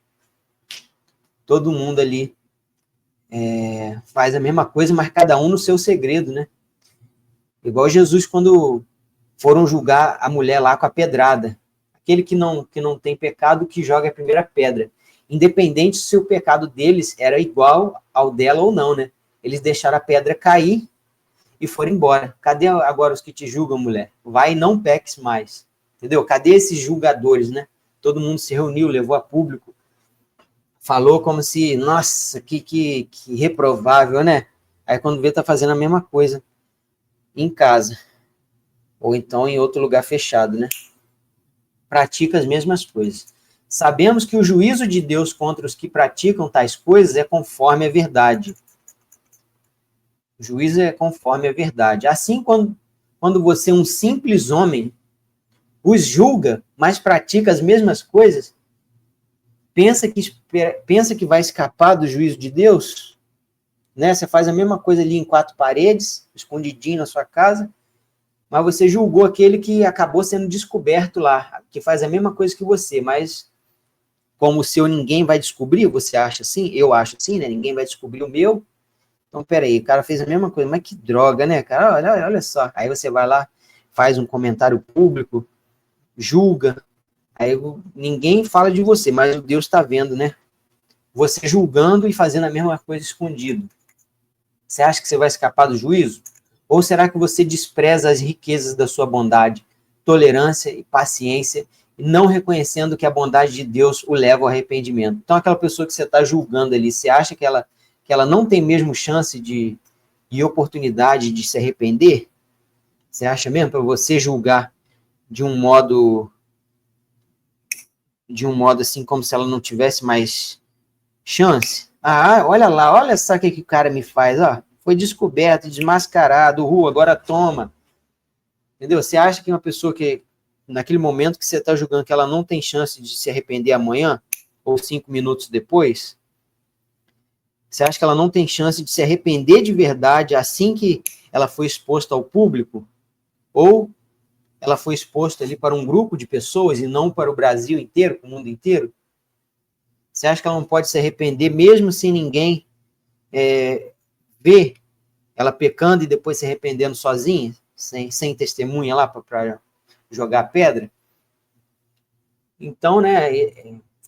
todo mundo ali faz a mesma coisa, mas cada um no seu segredo, né? Igual Jesus, quando foram julgar a mulher lá com a pedrada. Aquele que não tem pecado, que joga a primeira pedra. Independente se o pecado deles era igual ao dela ou não, né? Eles deixaram a pedra cair e foram embora. Cadê agora os que te julgam, mulher? Vai e não peques mais. Entendeu? Cadê esses julgadores, né? Todo mundo se reuniu, levou a público, falou como se, nossa, que reprovável, né? Aí quando vê, tá fazendo a mesma coisa em casa. Ou então em outro lugar fechado, né? Pratica as mesmas coisas. Sabemos que o juízo de Deus contra os que praticam tais coisas é conforme a verdade. O juízo é conforme a verdade. Assim, quando você, um simples homem, os julga, mas pratica as mesmas coisas, pensa que vai escapar do juízo de Deus, né? Você faz a mesma coisa ali em quatro paredes, escondidinho na sua casa, mas você julgou aquele que acabou sendo descoberto lá, que faz a mesma coisa que você, mas como o seu ninguém vai descobrir, você acha assim? Eu acho assim, né? Ninguém vai descobrir o meu. Então, peraí, o cara fez a mesma coisa, mas que droga, né, cara? Olha só. Aí você vai lá, faz um comentário público, julga, aí ninguém fala de você, mas Deus está vendo, né? Você julgando e fazendo a mesma coisa escondido. Você acha que você vai escapar do juízo? Ou será que você despreza as riquezas da sua bondade, tolerância e paciência, não reconhecendo que a bondade de Deus o leva ao arrependimento? Então, aquela pessoa que você está julgando ali, você acha que ela não tem mesmo chance e oportunidade de se arrepender? Você acha mesmo para você julgar de um modo assim, como se ela não tivesse mais chance? Olha lá, olha só o que o cara me faz, ó. Foi descoberto, desmascarado, agora toma. Entendeu? Você acha que uma pessoa que, naquele momento que você está julgando, que ela não tem chance de se arrepender amanhã, ou 5 minutos depois, você acha que ela não tem chance de se arrepender de verdade assim que ela foi exposta ao público? Ou ela foi exposta ali para um grupo de pessoas e não para o Brasil inteiro, para o mundo inteiro? Você acha que ela não pode se arrepender mesmo sem ninguém ver ela pecando e depois se arrependendo sozinha, sem testemunha lá para jogar pedra? Então, né,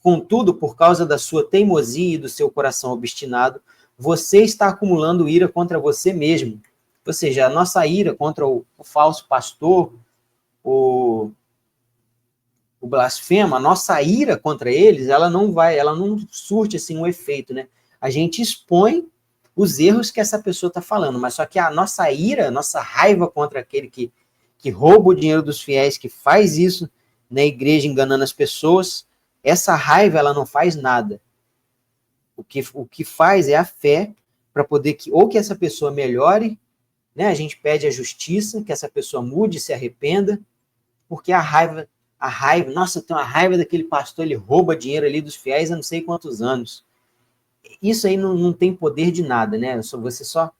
contudo, por causa da sua teimosia e do seu coração obstinado, você está acumulando ira contra você mesmo. Ou seja, a nossa ira contra o falso pastor, o blasfema, a nossa ira contra eles, ela não surte assim um efeito, né? A gente expõe os erros que essa pessoa está falando, mas só que a nossa ira, a nossa raiva contra aquele que rouba o dinheiro dos fiéis, que faz isso na igreja enganando as pessoas, essa raiva ela não faz nada. O que faz é a fé para poder que essa pessoa melhore, né? A gente pede a justiça, que essa pessoa mude, se arrependa, porque a raiva, nossa, eu tenho uma raiva daquele pastor, ele rouba dinheiro ali dos fiéis há não sei quantos anos. Isso aí não tem poder de nada, né? Você só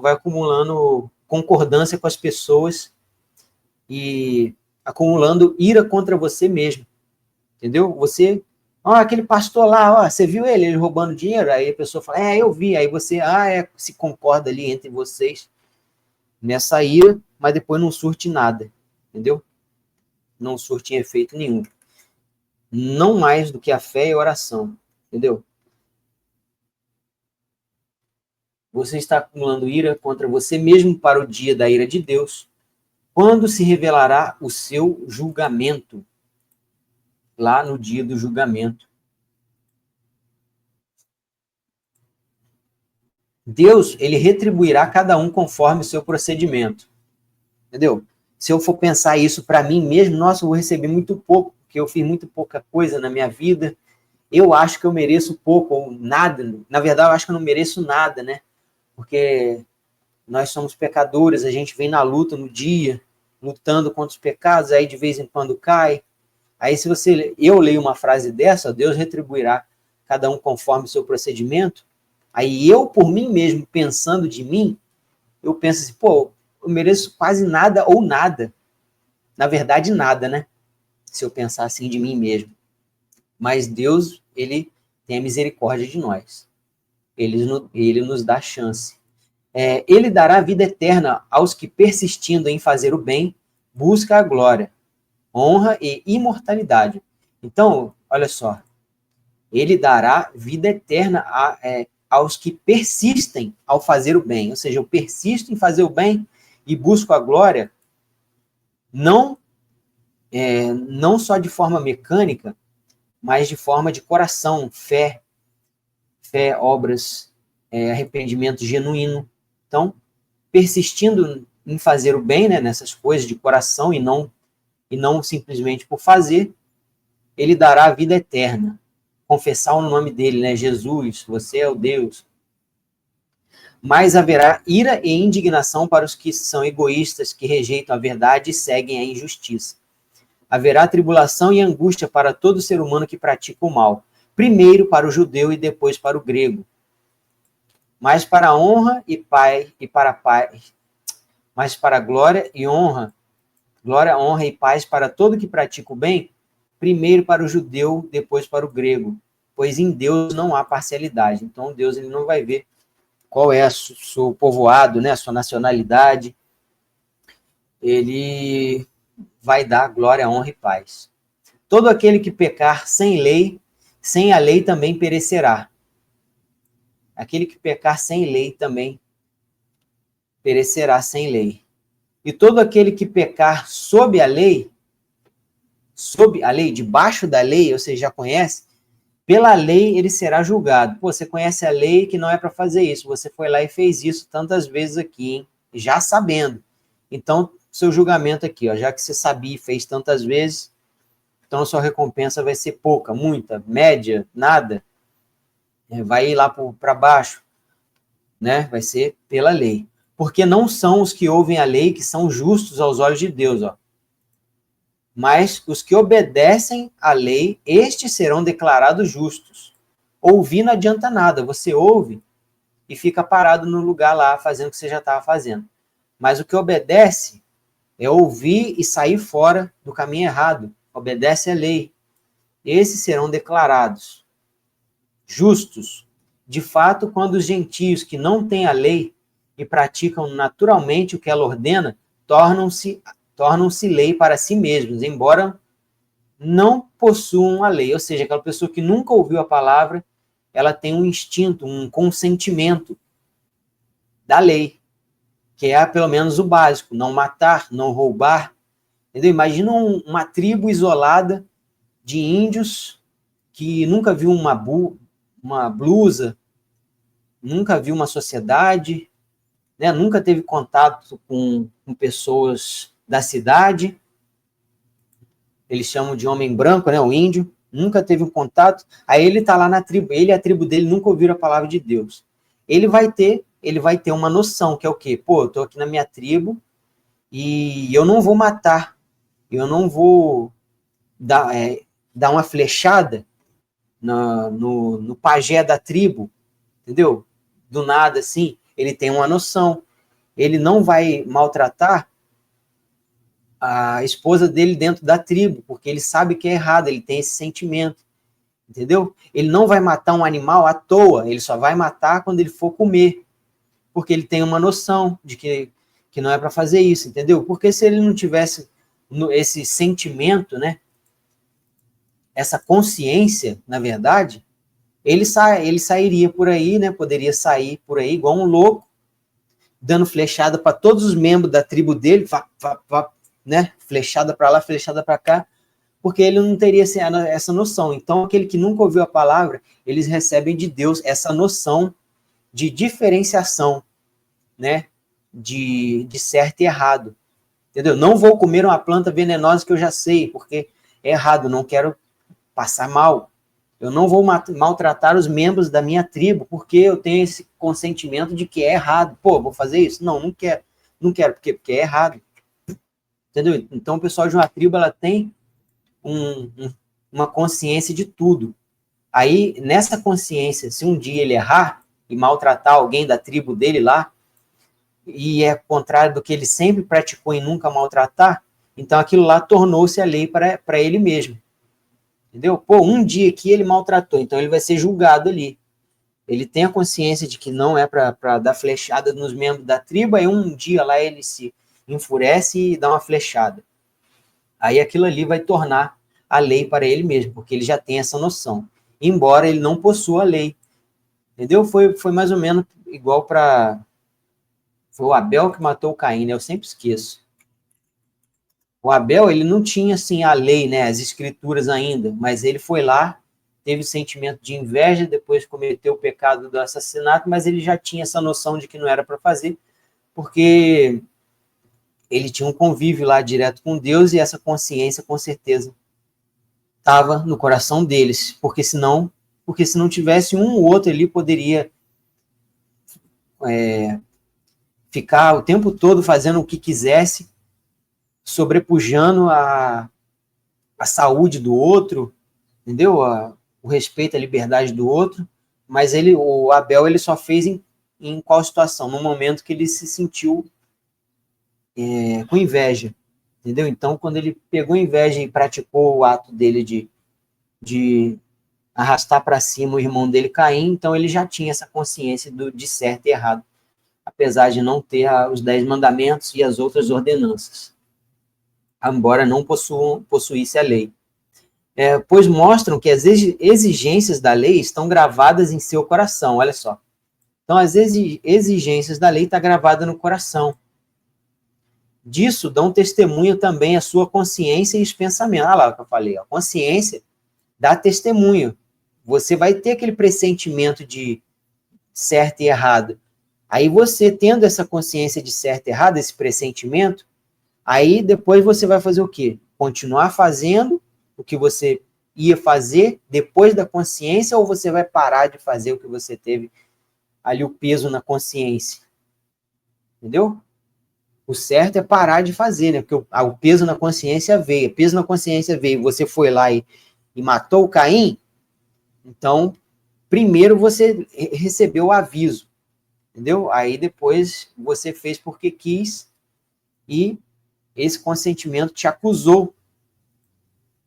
vai acumulando concordância com as pessoas e acumulando ira contra você mesmo, entendeu? Você, aquele pastor lá, você viu ele roubando dinheiro? Aí a pessoa fala, eu vi. Aí você, se concorda ali entre vocês nessa ira, mas depois não surte nada, entendeu? Não surte efeito nenhum. Não mais do que a fé e a oração, entendeu? Você está acumulando ira contra você mesmo para o dia da ira de Deus, quando se revelará o seu julgamento, lá no dia do julgamento. Deus, ele retribuirá cada um conforme o seu procedimento, entendeu? Se eu for pensar isso para mim mesmo, nossa, eu vou receber muito pouco, porque eu fiz muito pouca coisa na minha vida, eu acho que eu mereço pouco ou nada, na verdade eu acho que eu não mereço nada, né? Porque nós somos pecadores, a gente vem na luta no dia, lutando contra os pecados, aí de vez em quando cai. Aí se eu leio uma frase dessa, Deus retribuirá cada um conforme o seu procedimento, aí eu, por mim mesmo, pensando de mim, eu penso assim, eu mereço quase nada ou nada. Na verdade, nada, né? Se eu pensar assim de mim mesmo. Mas Deus, ele tem a misericórdia de nós. Ele nos dá chance. Ele dará vida eterna aos que, persistindo em fazer o bem, busca a glória, honra e imortalidade. Então, olha só, ele dará vida eterna aos que persistem ao fazer o bem. Ou seja, eu persisto em fazer o bem e busco a glória, não só de forma mecânica, mas de forma de coração, fé, obras, arrependimento genuíno. Então, persistindo em fazer o bem, né, nessas coisas de coração e não simplesmente por fazer, ele dará a vida eterna. Confessar o nome dele, né, Jesus, você é o Deus. Mas haverá ira e indignação para os que são egoístas, que rejeitam a verdade e seguem a injustiça. Haverá tribulação e angústia para todo ser humano que pratica o mal, primeiro para o judeu e depois para o grego. Mas para a honra mas para a glória e honra, e paz para todo que pratica o bem, primeiro para o judeu, depois para o grego, pois em Deus não há parcialidade. Então Deus, ele não vai ver qual é o seu povoado, né, a sua nacionalidade. Ele vai dar glória, honra e paz. Todo aquele que pecar sem a lei também perecerá. Aquele que pecar sem lei também perecerá sem lei. E todo aquele que pecar sob a lei, debaixo da lei, ou seja, já conhece, pela lei ele será julgado. Você conhece a lei que não é para fazer isso, você foi lá e fez isso tantas vezes aqui, hein? Já sabendo. Então, seu julgamento aqui, já que você sabia e fez tantas vezes, então a sua recompensa vai ser pouca, muita, média, nada. Vai ir lá para baixo, né? Vai ser pela lei. Porque não são os que ouvem a lei que são justos aos olhos de Deus, mas os que obedecem à lei, estes serão declarados justos. Ouvir não adianta nada, você ouve e fica parado no lugar lá, fazendo o que você já estava fazendo. Mas o que obedece é ouvir e sair fora do caminho errado, obedece à lei. Esses serão declarados justos. De fato, quando os gentios que não têm a lei e praticam naturalmente o que ela ordena, tornam-se lei para si mesmos, embora não possuam a lei. Ou seja, aquela pessoa que nunca ouviu a palavra, ela tem um instinto, um consentimento da lei, que é pelo menos o básico, não matar, não roubar. Entendeu? Imagina uma tribo isolada de índios que nunca viu uma blusa, nunca viu uma sociedade, né? Nunca teve contato com pessoas da cidade. Eles chamam de homem branco, né? O índio. Nunca teve um contato. Aí ele está lá na tribo. Ele e a tribo dele nunca ouviram a palavra de Deus. Ele vai ter uma noção, que é o quê? Eu estou aqui na minha tribo e eu não vou matar. Eu não vou dar uma flechada no pajé da tribo, entendeu? Do nada, assim, ele tem uma noção. ele não vai maltratar a esposa dele dentro da tribo, porque ele sabe que é errado, ele tem esse sentimento, entendeu? Ele não vai matar um animal à toa, ele só vai matar quando ele for comer, porque ele tem uma noção de que não é para fazer isso, entendeu? Porque se ele não tivesse esse sentimento, né, essa consciência, na verdade, ele sairia por aí, né, poderia sair por aí igual um louco, dando flechada para todos os membros da tribo dele, né, flechada para lá, flechada para cá, porque ele não teria essa noção. Então, aquele que nunca ouviu a palavra, eles recebem de Deus essa noção de diferenciação, né, de certo e errado, entendeu? Não vou comer uma planta venenosa que eu já sei, porque é errado, não quero passar mal. Eu não vou maltratar os membros da minha tribo, porque eu tenho esse consentimento de que é errado. Pô, vou fazer isso? Não, não quero. Não quero, porque é errado. Entendeu? Então, o pessoal de uma tribo, ela tem uma consciência de tudo. Aí, nessa consciência, se um dia ele errar e maltratar alguém da tribo dele lá, e é contrário do que ele sempre praticou em nunca maltratar, então aquilo lá tornou-se a lei para ele mesmo. Entendeu? Pô, um dia que ele maltratou, então ele vai ser julgado ali. Ele tem a consciência de que não é para dar flechada nos membros da tribo, aí um dia lá ele se enfurece e dá uma flechada. Aí aquilo ali vai tornar a lei para ele mesmo, porque ele já tem essa noção. Embora ele não possua a lei. Entendeu? Foi mais ou menos igual para... Foi o Abel que matou o Caim, né? Eu sempre esqueço. O Abel, ele não tinha, assim, a lei, né, as escrituras ainda, mas ele foi lá, teve o sentimento de inveja, depois cometeu o pecado do assassinato, mas ele já tinha essa noção de que não era para fazer, porque ele tinha um convívio lá direto com Deus e essa consciência, com certeza, estava no coração deles, porque se não tivesse um ou outro ali, poderia ficar o tempo todo fazendo o que quisesse, sobrepujando a saúde do outro, entendeu? O respeito à liberdade do outro, mas o Abel, ele só fez em qual situação? No momento que ele se sentiu com inveja, entendeu? Então, quando ele pegou inveja e praticou o ato dele de arrastar para cima o irmão dele, Caim, então ele já tinha essa consciência de certo e errado, apesar de não ter os 10 mandamentos e as outras ordenanças, embora não possuísse a lei. Pois mostram que as exigências da lei estão gravadas em seu coração, olha só. Então, as exigências da lei estão gravadas no coração. Disso dão testemunho também a sua consciência e os pensamentos. Olha lá o que eu falei, a consciência dá testemunho. Você vai ter aquele pressentimento de certo e errado. Aí você, tendo essa consciência de certo e errado, esse pressentimento, aí depois você vai fazer o quê? Continuar fazendo o que você ia fazer depois da consciência, ou você vai parar de fazer o que você teve ali o peso na consciência? Entendeu? O certo é parar de fazer, né? Porque o peso na consciência veio. O peso na consciência veio. Você foi lá e matou o Caim, então, primeiro você recebeu o aviso, entendeu? Aí depois você fez porque quis e esse consentimento te acusou.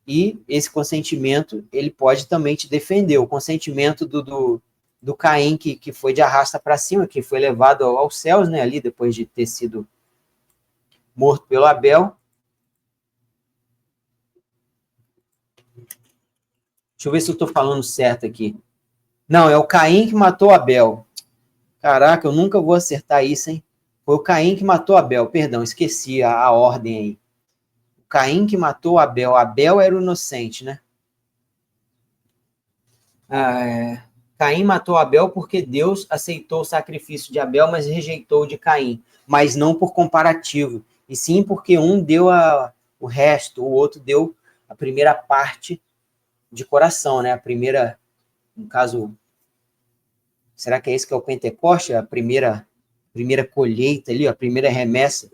E esse consentimento, ele pode também te defender. O consentimento do Caim, que foi de arrasta para cima, que foi levado aos céus, né, ali, depois de ter sido morto pelo Abel. Deixa eu ver se eu estou falando certo aqui. Não, é o Caim que matou Abel. Caraca, eu nunca vou acertar isso, hein? Foi o Caim que matou Abel, perdão, esqueci a ordem aí. O Caim que matou Abel. Abel era o inocente, né? Caim matou Abel porque Deus aceitou o sacrifício de Abel, mas rejeitou o de Caim. Mas não por comparativo, e sim porque um deu o resto, o outro deu a primeira parte de coração, né? A primeira, no caso, será que é esse que é o Pentecoste? A primeira colheita ali, a primeira remessa.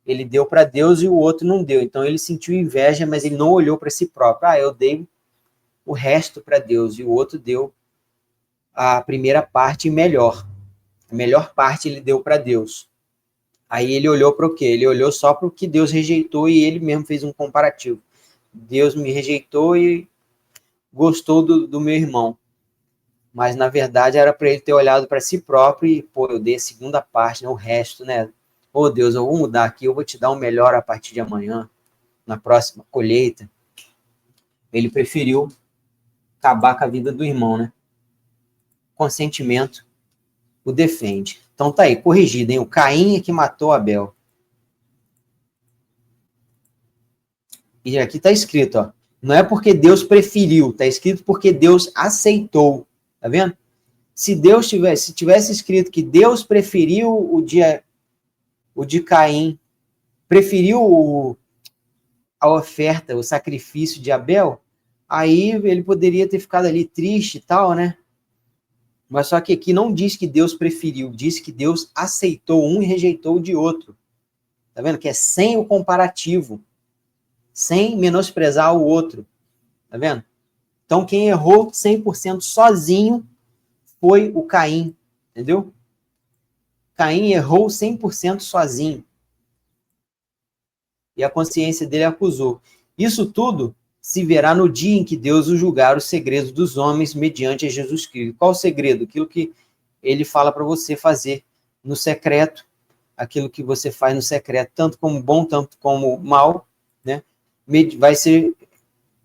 Ele deu para Deus e o outro não deu. Então ele sentiu inveja, mas ele não olhou para si próprio. Eu dei o resto para Deus e o outro deu a primeira parte melhor. A melhor parte ele deu para Deus. Aí ele olhou para o quê? Ele olhou só para o que Deus rejeitou e ele mesmo fez um comparativo. Deus me rejeitou e gostou do meu irmão. Mas, na verdade, era para ele ter olhado para si próprio e, pô, eu dei a segunda parte, né, o resto, né? Ô, Deus, eu vou mudar aqui, eu vou te dar um melhor a partir de amanhã, na próxima colheita. Ele preferiu acabar com a vida do irmão, né? Consentimento o defende. Então tá aí, corrigido, hein? O Caim é que matou Abel. E aqui tá escrito, ó. Não é porque Deus preferiu, tá escrito porque Deus aceitou. Tá vendo? Se tivesse escrito que Deus preferiu o de Caim, preferiu a oferta, o sacrifício de Abel, aí ele poderia ter ficado ali triste e tal, né? Mas só que aqui não diz que Deus preferiu, diz que Deus aceitou um e rejeitou o de outro. Tá vendo? Que é sem o comparativo, sem menosprezar o outro. Tá vendo? Então quem errou 100% sozinho foi o Caim, entendeu? Caim errou 100% sozinho. E a consciência dele acusou. Isso tudo se verá no dia em que Deus o julgar os segredos dos homens mediante a Jesus Cristo. Qual o segredo? Aquilo que ele fala para você fazer no secreto, aquilo que você faz no secreto, tanto como bom, tanto como mal, né? Vai ser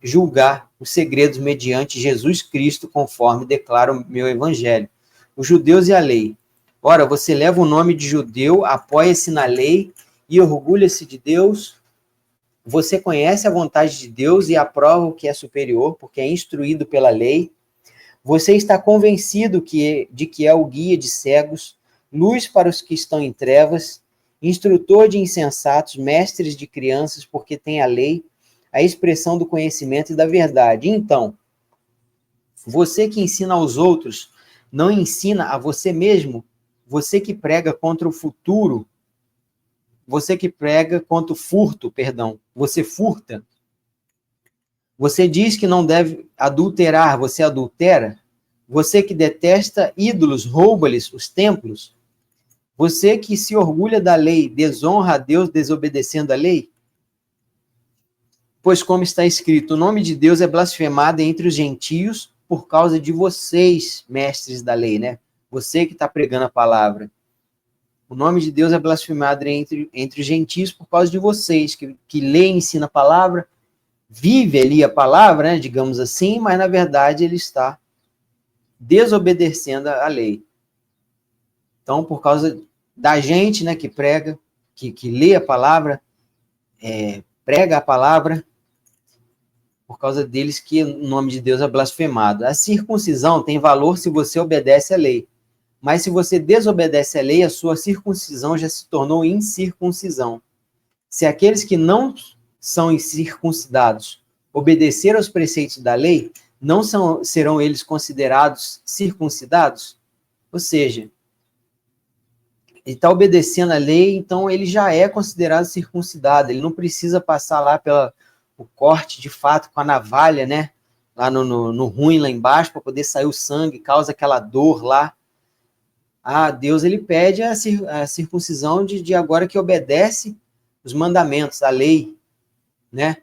julgar os segredos mediante Jesus Cristo, conforme declara o meu evangelho. Os judeus e a lei. Ora, você leva o nome de judeu, apoia-se na lei e orgulha-se de Deus. Você conhece a vontade de Deus e aprova o que é superior, porque é instruído pela lei. Você está convencido de que é o guia de cegos, luz para os que estão em trevas, instrutor de insensatos, mestres de crianças, porque tem a lei, a expressão do conhecimento e da verdade. Então, você que ensina aos outros, não ensina a você mesmo? Você que prega contra o futuro, você que prega contra o furto, perdão, você furta. Você diz que não deve adulterar, você adultera. Você que detesta ídolos, rouba-lhes os templos. Você que se orgulha da lei, desonra a Deus desobedecendo a lei. Pois como está escrito, o nome de Deus é blasfemado entre os gentios por causa de vocês, mestres da lei, né? Você que está pregando a palavra. O nome de Deus é blasfemado entre os gentios por causa de vocês, que lê e ensina a palavra, vive ali a palavra, né, digamos assim, mas na verdade ele está desobedecendo a lei. Então, por causa da gente, né, que prega, que lê a palavra, prega a palavra, por causa deles que o nome de Deus é blasfemado. A circuncisão tem valor se você obedece à lei. Mas se você desobedece à lei, a sua circuncisão já se tornou incircuncisão. Se aqueles que não são incircuncidados obedecer aos preceitos da lei, não serão eles considerados circuncidados? Ou seja, ele está obedecendo a lei, então ele já é considerado circuncidado, ele não precisa passar lá pelo corte de fato com a navalha, né? Lá no ruim, lá embaixo, para poder sair o sangue, causa aquela dor lá. Ah, Deus ele pede a circuncisão de agora que obedece os mandamentos, a lei, né?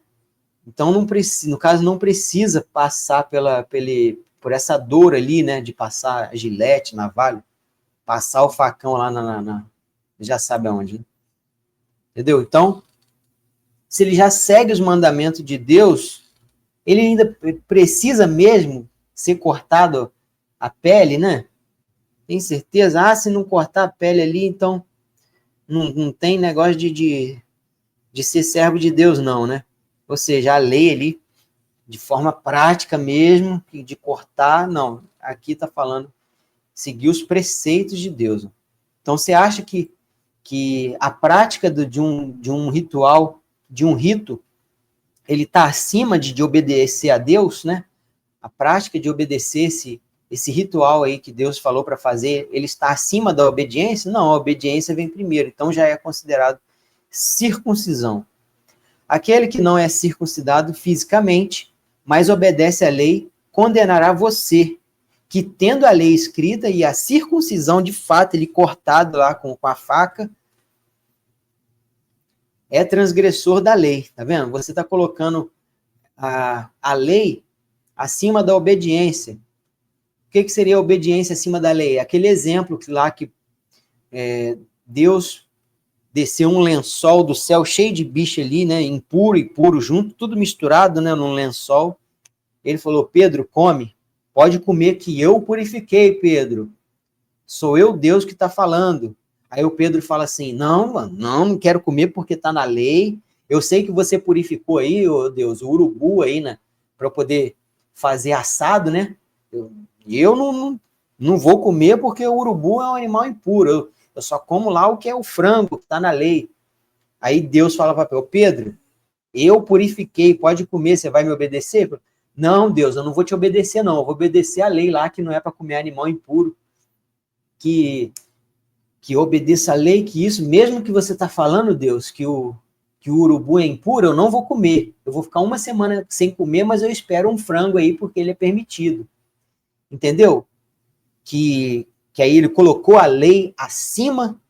Então, no caso, não precisa passar por essa dor ali, né? De passar a gilete, navalha, passar o facão lá já sabe aonde, né? Entendeu? Então, se ele já segue os mandamentos de Deus, ele ainda precisa mesmo ser cortado a pele, né? Tem certeza? Ah, se não cortar a pele ali, então não tem negócio de ser servo de Deus, não, né? Ou seja, a lei ali, de forma prática mesmo, de cortar, não. Aqui está falando seguir os preceitos de Deus. Então, você acha que a prática de um ritual, de um rito, ele está acima de obedecer a Deus, né? A prática de obedecer esse ritual aí que Deus falou para fazer, ele está acima da obediência? Não, a obediência vem primeiro, então já é considerado circuncisão. Aquele que não é circuncidado fisicamente, mas obedece à lei, condenará você, que tendo a lei escrita e a circuncisão de fato, ele cortado lá com a faca, é transgressor da lei, tá vendo? Você está colocando a lei acima da obediência. O que seria a obediência acima da lei? Aquele exemplo lá que Deus desceu um lençol do céu cheio de bicho ali, né, impuro e puro junto, tudo misturado, né, num lençol. Ele falou: Pedro, come, pode comer que eu purifiquei, Pedro. Sou eu Deus que está falando. Aí o Pedro fala assim: não, mano, não quero comer porque está na lei. Eu sei que você purificou aí, ô Deus, o urubu aí, né, para poder fazer assado, né? Eu não vou comer porque o urubu é um animal impuro. Eu só como lá o que é o frango, que está na lei. Aí Deus fala para o Pedro: eu purifiquei, pode comer, você vai me obedecer? Não, Deus, eu não vou te obedecer, não. Eu vou obedecer a lei lá, que não é para comer animal impuro. Que obedeça a lei, que isso, mesmo que você está falando, Deus, que o urubu é impuro, eu não vou comer. Eu vou ficar uma semana sem comer, mas eu espero um frango aí, porque ele é permitido. Entendeu? Que aí ele colocou a lei acima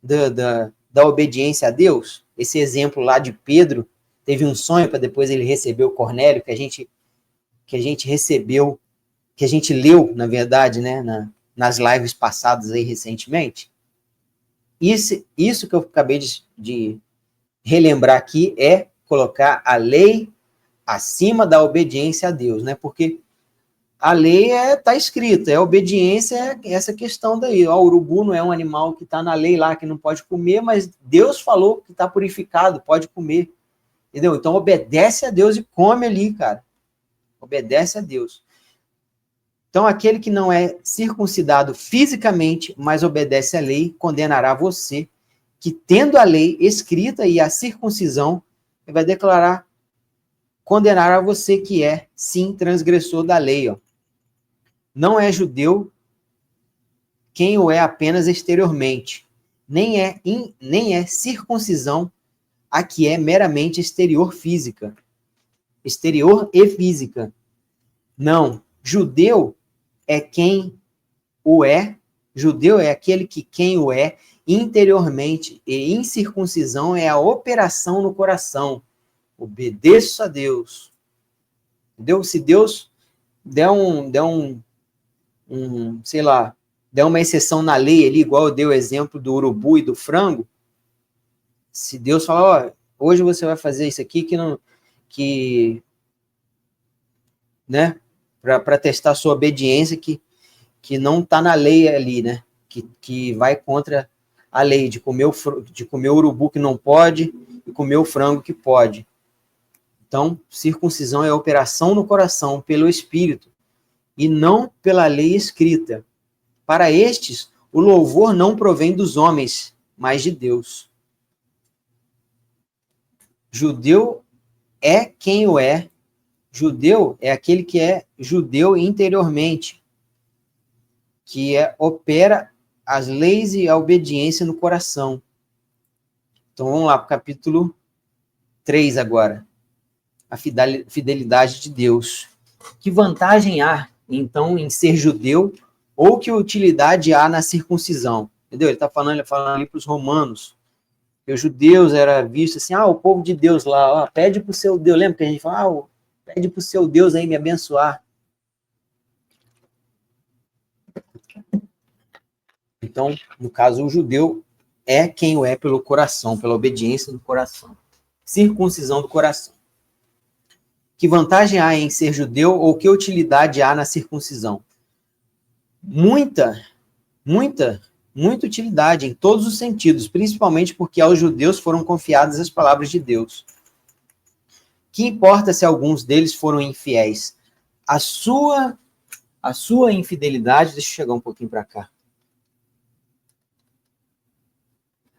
da obediência a Deus. Esse exemplo lá de Pedro, teve um sonho para depois ele receber o Cornélio, que a gente recebeu, que a gente leu, na verdade, né, nas lives passadas aí recentemente. Isso que eu acabei de relembrar aqui é colocar a lei acima da obediência a Deus, né? Porque a lei está escrita, a obediência é essa questão daí. O urubu não é um animal que está na lei lá, que não pode comer, mas Deus falou que está purificado, pode comer. Entendeu? Então obedece a Deus e come ali, cara. Obedece a Deus. Então aquele que não é circuncidado fisicamente, mas obedece à lei, condenará você, que tendo a lei escrita e a circuncisão, ele vai declarar, condenar a você que é, sim, transgressor da lei. Ó. Não é judeu quem o é apenas exteriormente, nem é circuncisão a que é meramente exterior física. Exterior e física. Não, judeu é quem o é, judeu é aquele que quem o é interiormente, e incircuncisão é a operação no coração. Obedeça a Deus. Entendeu? Se Deus der sei lá, der uma exceção na lei ali, igual eu dei o exemplo do urubu e do frango, se Deus falar, ó, hoje você vai fazer isso aqui né, para testar sua obediência, que não está na lei ali, né, que vai contra a lei de comer o urubu que não pode e comer o frango que pode. Então, circuncisão é a operação no coração pelo Espírito e não pela lei escrita. Para estes, o louvor não provém dos homens, mas de Deus. Judeu é quem o é. Judeu é aquele que é judeu interiormente, que opera as leis e a obediência no coração. Então vamos lá para o capítulo 3 agora. A fidelidade de Deus. Que vantagem há, então, em ser judeu, ou que utilidade há na circuncisão? Entendeu? Ele está falando ali para os romanos, que os judeus era visto assim, o povo de Deus lá, pede para o seu Deus, lembra que a gente fala, pede para o seu Deus aí me abençoar. Então, no caso, o judeu é quem o é pelo coração, pela obediência do coração. Circuncisão do coração. Que vantagem há em ser judeu ou que utilidade há na circuncisão? Muita utilidade em todos os sentidos, principalmente porque aos judeus foram confiadas as palavras de Deus. Que importa se alguns deles foram infiéis? A sua infidelidade, deixa eu chegar um pouquinho para cá.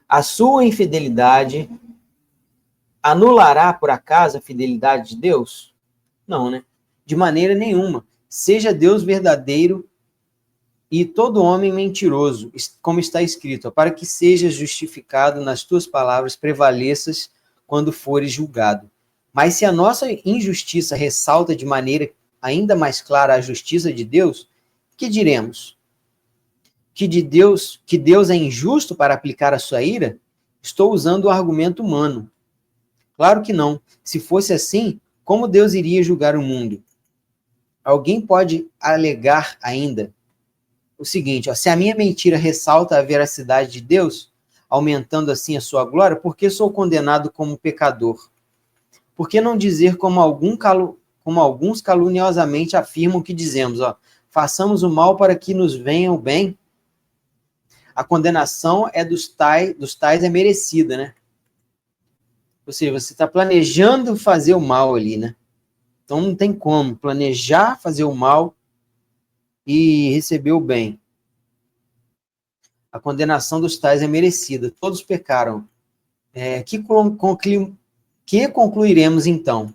A sua infidelidade anulará, por acaso, a fidelidade de Deus? Não, né? De maneira nenhuma. Seja Deus verdadeiro e todo homem mentiroso, como está escrito, para que sejas justificado nas tuas palavras, prevaleças quando fores julgado. Mas se a nossa injustiça ressalta de maneira ainda mais clara a justiça de Deus, que diremos? Que Deus é injusto para aplicar a sua ira? Estou usando o argumento humano. Claro que não. Se fosse assim, como Deus iria julgar o mundo? Alguém pode alegar ainda o seguinte, ó, se a minha mentira ressalta a veracidade de Deus, aumentando assim a sua glória, por que sou condenado como pecador? Por que não dizer como alguns caluniosamente afirmam que dizemos, ó, façamos o mal para que nos venha o bem? A condenação é dos tais é merecida, né? Ou seja, você está planejando fazer o mal ali, né? Então não tem como planejar fazer o mal e receber o bem. A condenação dos tais é merecida. Todos pecaram. Que concluiremos então?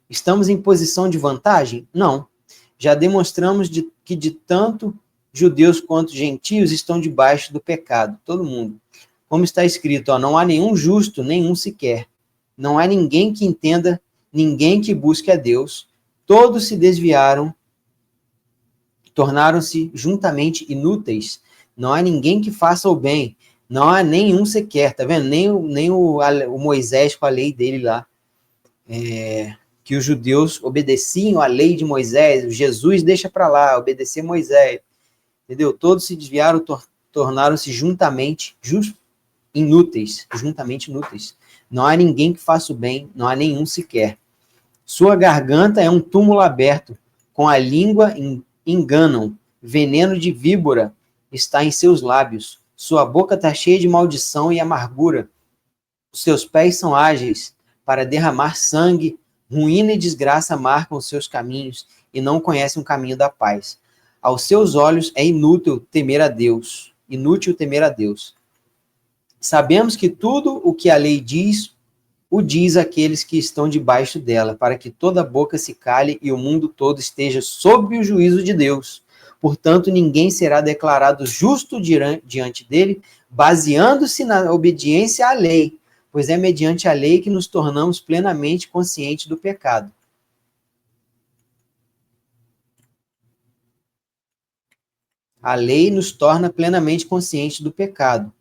Estamos em posição de vantagem? Não. Já demonstramos que de tanto judeus quanto gentios estão debaixo do pecado. Todo mundo. Como está escrito, ó, não há nenhum justo, nenhum sequer. Não há ninguém que entenda, ninguém que busque a Deus. Todos se desviaram, tornaram-se juntamente inúteis. Não há ninguém que faça o bem. Não há nenhum sequer, tá vendo? Nem o Moisés com a lei dele lá. Que os judeus obedeciam à lei de Moisés. Jesus deixa para lá, obedecer Moisés. Entendeu? Todos se desviaram, tornaram-se juntamente inúteis. Juntamente inúteis. Não há ninguém que faça o bem, não há nenhum sequer. Sua garganta é um túmulo aberto. Com a língua enganam. Veneno de víbora está em seus lábios. Sua boca está cheia de maldição e amargura. Os seus pés são ágeis para derramar sangue. Ruína e desgraça marcam os seus caminhos e não conhecem o caminho da paz. Aos seus olhos é inútil temer a Deus. Inútil temer a Deus. Sabemos que tudo o que a lei diz, o diz àqueles que estão debaixo dela, para que toda boca se cale e o mundo todo esteja sob o juízo de Deus. Portanto, ninguém será declarado justo diante dele, baseando-se na obediência à lei, pois é mediante a lei que nos tornamos plenamente conscientes do pecado. A lei nos torna plenamente conscientes do pecado.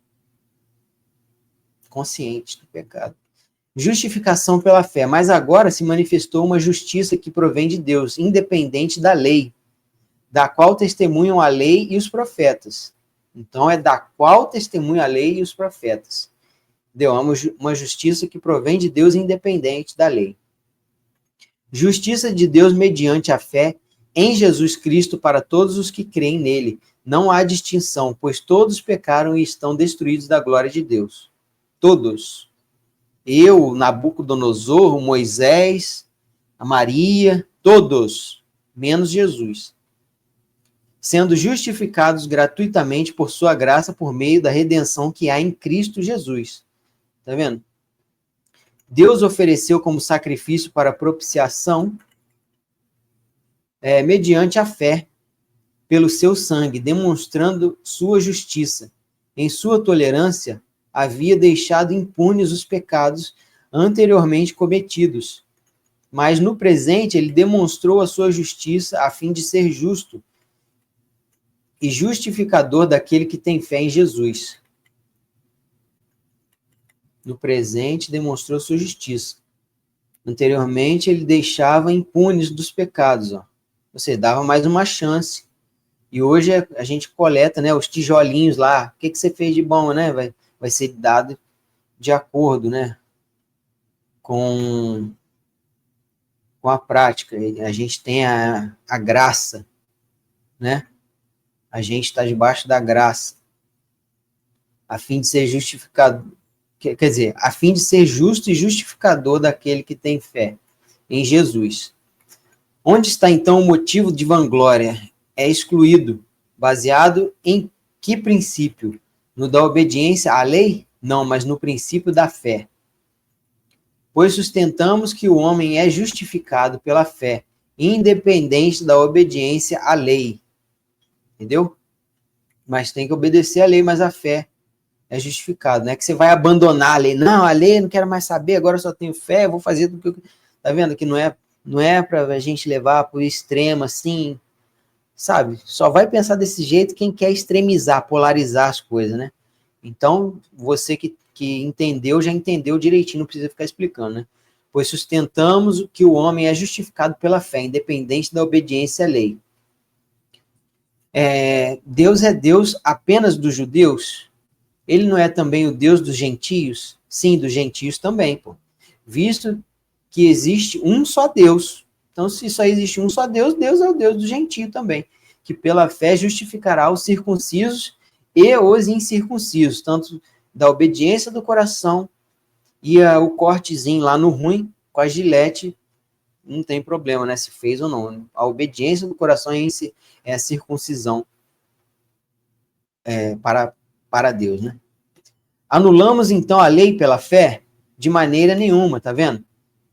Conscientes do pecado. Justificação pela fé. Mas agora se manifestou uma justiça que provém de Deus, independente da lei, da qual testemunham a lei e os profetas. Então, é da qual testemunha a lei e os profetas. Deu uma justiça que provém de Deus independente da lei. Justiça de Deus mediante a fé em Jesus Cristo para todos os que creem nele. Não há distinção, pois todos pecaram e estão destruídos da glória de Deus. Todos. Eu, Nabucodonosor, Moisés, a Maria, todos, menos Jesus. Sendo justificados gratuitamente por sua graça por meio da redenção que há em Cristo Jesus. Tá vendo? Deus ofereceu como sacrifício para propiciação mediante a fé pelo seu sangue, demonstrando sua justiça. Em sua tolerância, havia deixado impunes os pecados anteriormente cometidos. Mas no presente, ele demonstrou a sua justiça a fim de ser justo e justificador daquele que tem fé em Jesus. No presente, demonstrou sua justiça. Anteriormente, ele deixava impunes dos pecados. Ó. Você dava mais uma chance. E hoje a gente coleta, né, os tijolinhos lá. O que você fez de bom, né? Vai ser dado de acordo, né, com a prática. A gente tem a graça, né? A gente está debaixo da graça, a fim de ser justificado, quer dizer, a fim de ser justo e justificador daquele que tem fé em Jesus. Onde está então o motivo de vanglória? É excluído, baseado em que princípio? No da obediência à lei? Não, mas no princípio da fé. Pois sustentamos que o homem é justificado pela fé, independente da obediência à lei. Entendeu? Mas tem que obedecer à lei, mas a fé é justificado. Não é que você vai abandonar a lei. Não, a lei eu não quero mais saber, agora eu só tenho fé, vou fazer do que eu... Tá vendo? Que não é para a gente levar para o extremo assim, sabe? Só vai pensar desse jeito quem quer extremizar, polarizar as coisas, né? Então, você que entendeu, já entendeu direitinho, não precisa ficar explicando, né? pois sustentamos que o homem é justificado pela fé, independente da obediência à lei. Deus é Deus apenas dos judeus? Ele não é também o Deus dos gentios? Sim, dos gentios também, pô. Visto que existe um só Deus. Então, se só existe um só Deus, Deus é o Deus do gentio também, que pela fé justificará os circuncisos e os incircuncisos, tanto da obediência do coração e o cortezinho lá no ruim, com a gilete, não tem problema, né, se fez ou não. A obediência do coração é a circuncisão para Deus, né? Anulamos, então, a lei pela fé? De maneira nenhuma, tá vendo?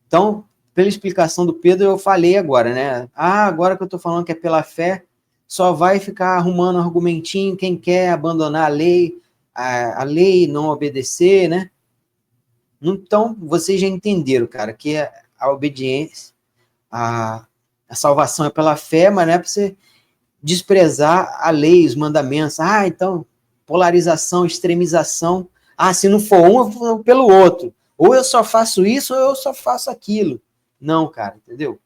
Então, pela explicação do Pedro, eu falei agora, né? Agora que eu tô falando que é pela fé, só vai ficar arrumando um argumentinho quem quer abandonar a lei, não obedecer, né? Então, vocês já entenderam, cara, que a obediência, a salvação é pela fé, mas não é para você desprezar a lei, os mandamentos. Então, polarização, extremização. Se não for um, eu vou pelo outro. Ou eu só faço isso, ou eu só faço aquilo. Não, cara, entendeu?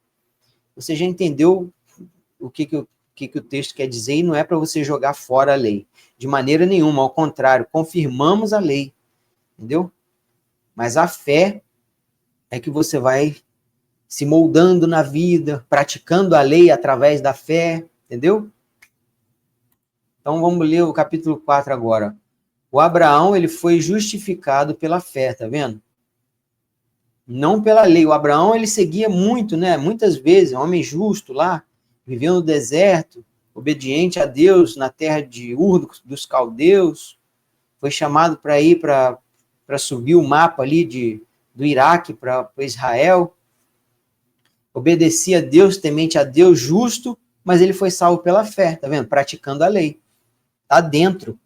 Você já entendeu o que o texto quer dizer e não é para você jogar fora a lei. De maneira nenhuma, ao contrário, confirmamos a lei. Entendeu? Mas a fé é que você vai se moldando na vida, praticando a lei através da fé, entendeu? Então vamos ler o capítulo 4 agora. O Abraão, ele foi justificado pela fé, tá vendo? Não pela lei. O Abraão, ele seguia muito, né? Muitas vezes, homem justo lá, viveu no deserto, obediente a Deus, na terra de Ur dos caldeus, foi chamado para ir para subir o mapa ali do Iraque para Israel, obedecia a Deus, temente a Deus, justo, mas ele foi salvo pela fé, tá vendo? Praticando a lei. Tá dentro.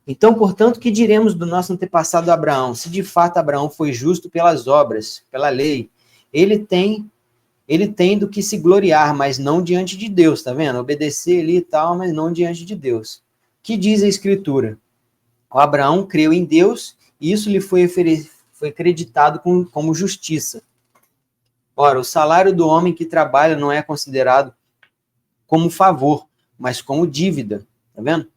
Então, portanto, que diremos do nosso antepassado Abraão? Se de fato Abraão foi justo pelas obras, pela lei, ele tem do que se gloriar, mas não diante de Deus, tá vendo? Obedecer ali e tal, mas não diante de Deus. Que diz a Escritura? O Abraão creu em Deus e isso lhe foi acreditado como justiça. Ora, o salário do homem que trabalha não é considerado como favor, mas como dívida, tá vendo?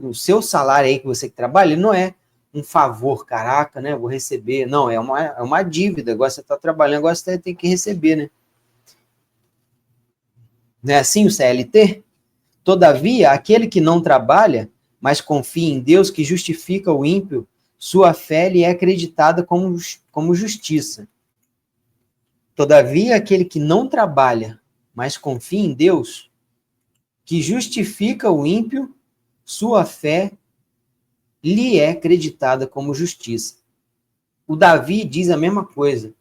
O seu salário aí que você que trabalha, ele não é um favor, caraca, né? Vou receber. Não, é uma dívida. Agora você está trabalhando, agora você tem que receber, né? Não é assim o CLT? Todavia, aquele que não trabalha, mas confia em Deus que justifica o ímpio, sua fé lhe é acreditada como justiça. Todavia, aquele que não trabalha, mas confia em Deus, que justifica o ímpio, sua fé lhe é acreditada como justiça. O Davi diz a mesma coisa,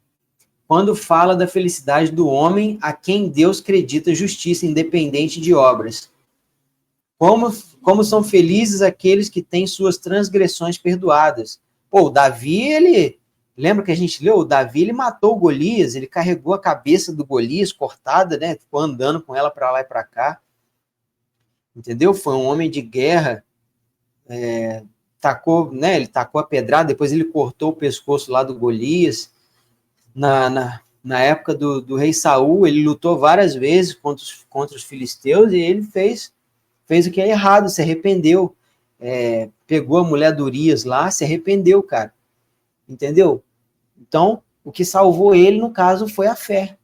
quando fala da felicidade do homem a quem Deus acredita justiça independente de obras. Como são felizes aqueles que têm suas transgressões perdoadas. O Davi, lembra que a gente leu? O Davi, ele matou o Golias, ele carregou a cabeça do Golias cortada, né? Ficou andando com ela para lá e para cá. Entendeu? Foi um homem de guerra, ele tacou a pedrada, depois ele cortou o pescoço lá do Golias. Na época do rei Saul, ele lutou várias vezes contra os filisteus e ele fez o que é errado, se arrependeu. Pegou a mulher do Urias lá, se arrependeu, cara. Entendeu? Então, o que salvou ele, no caso, foi a fé.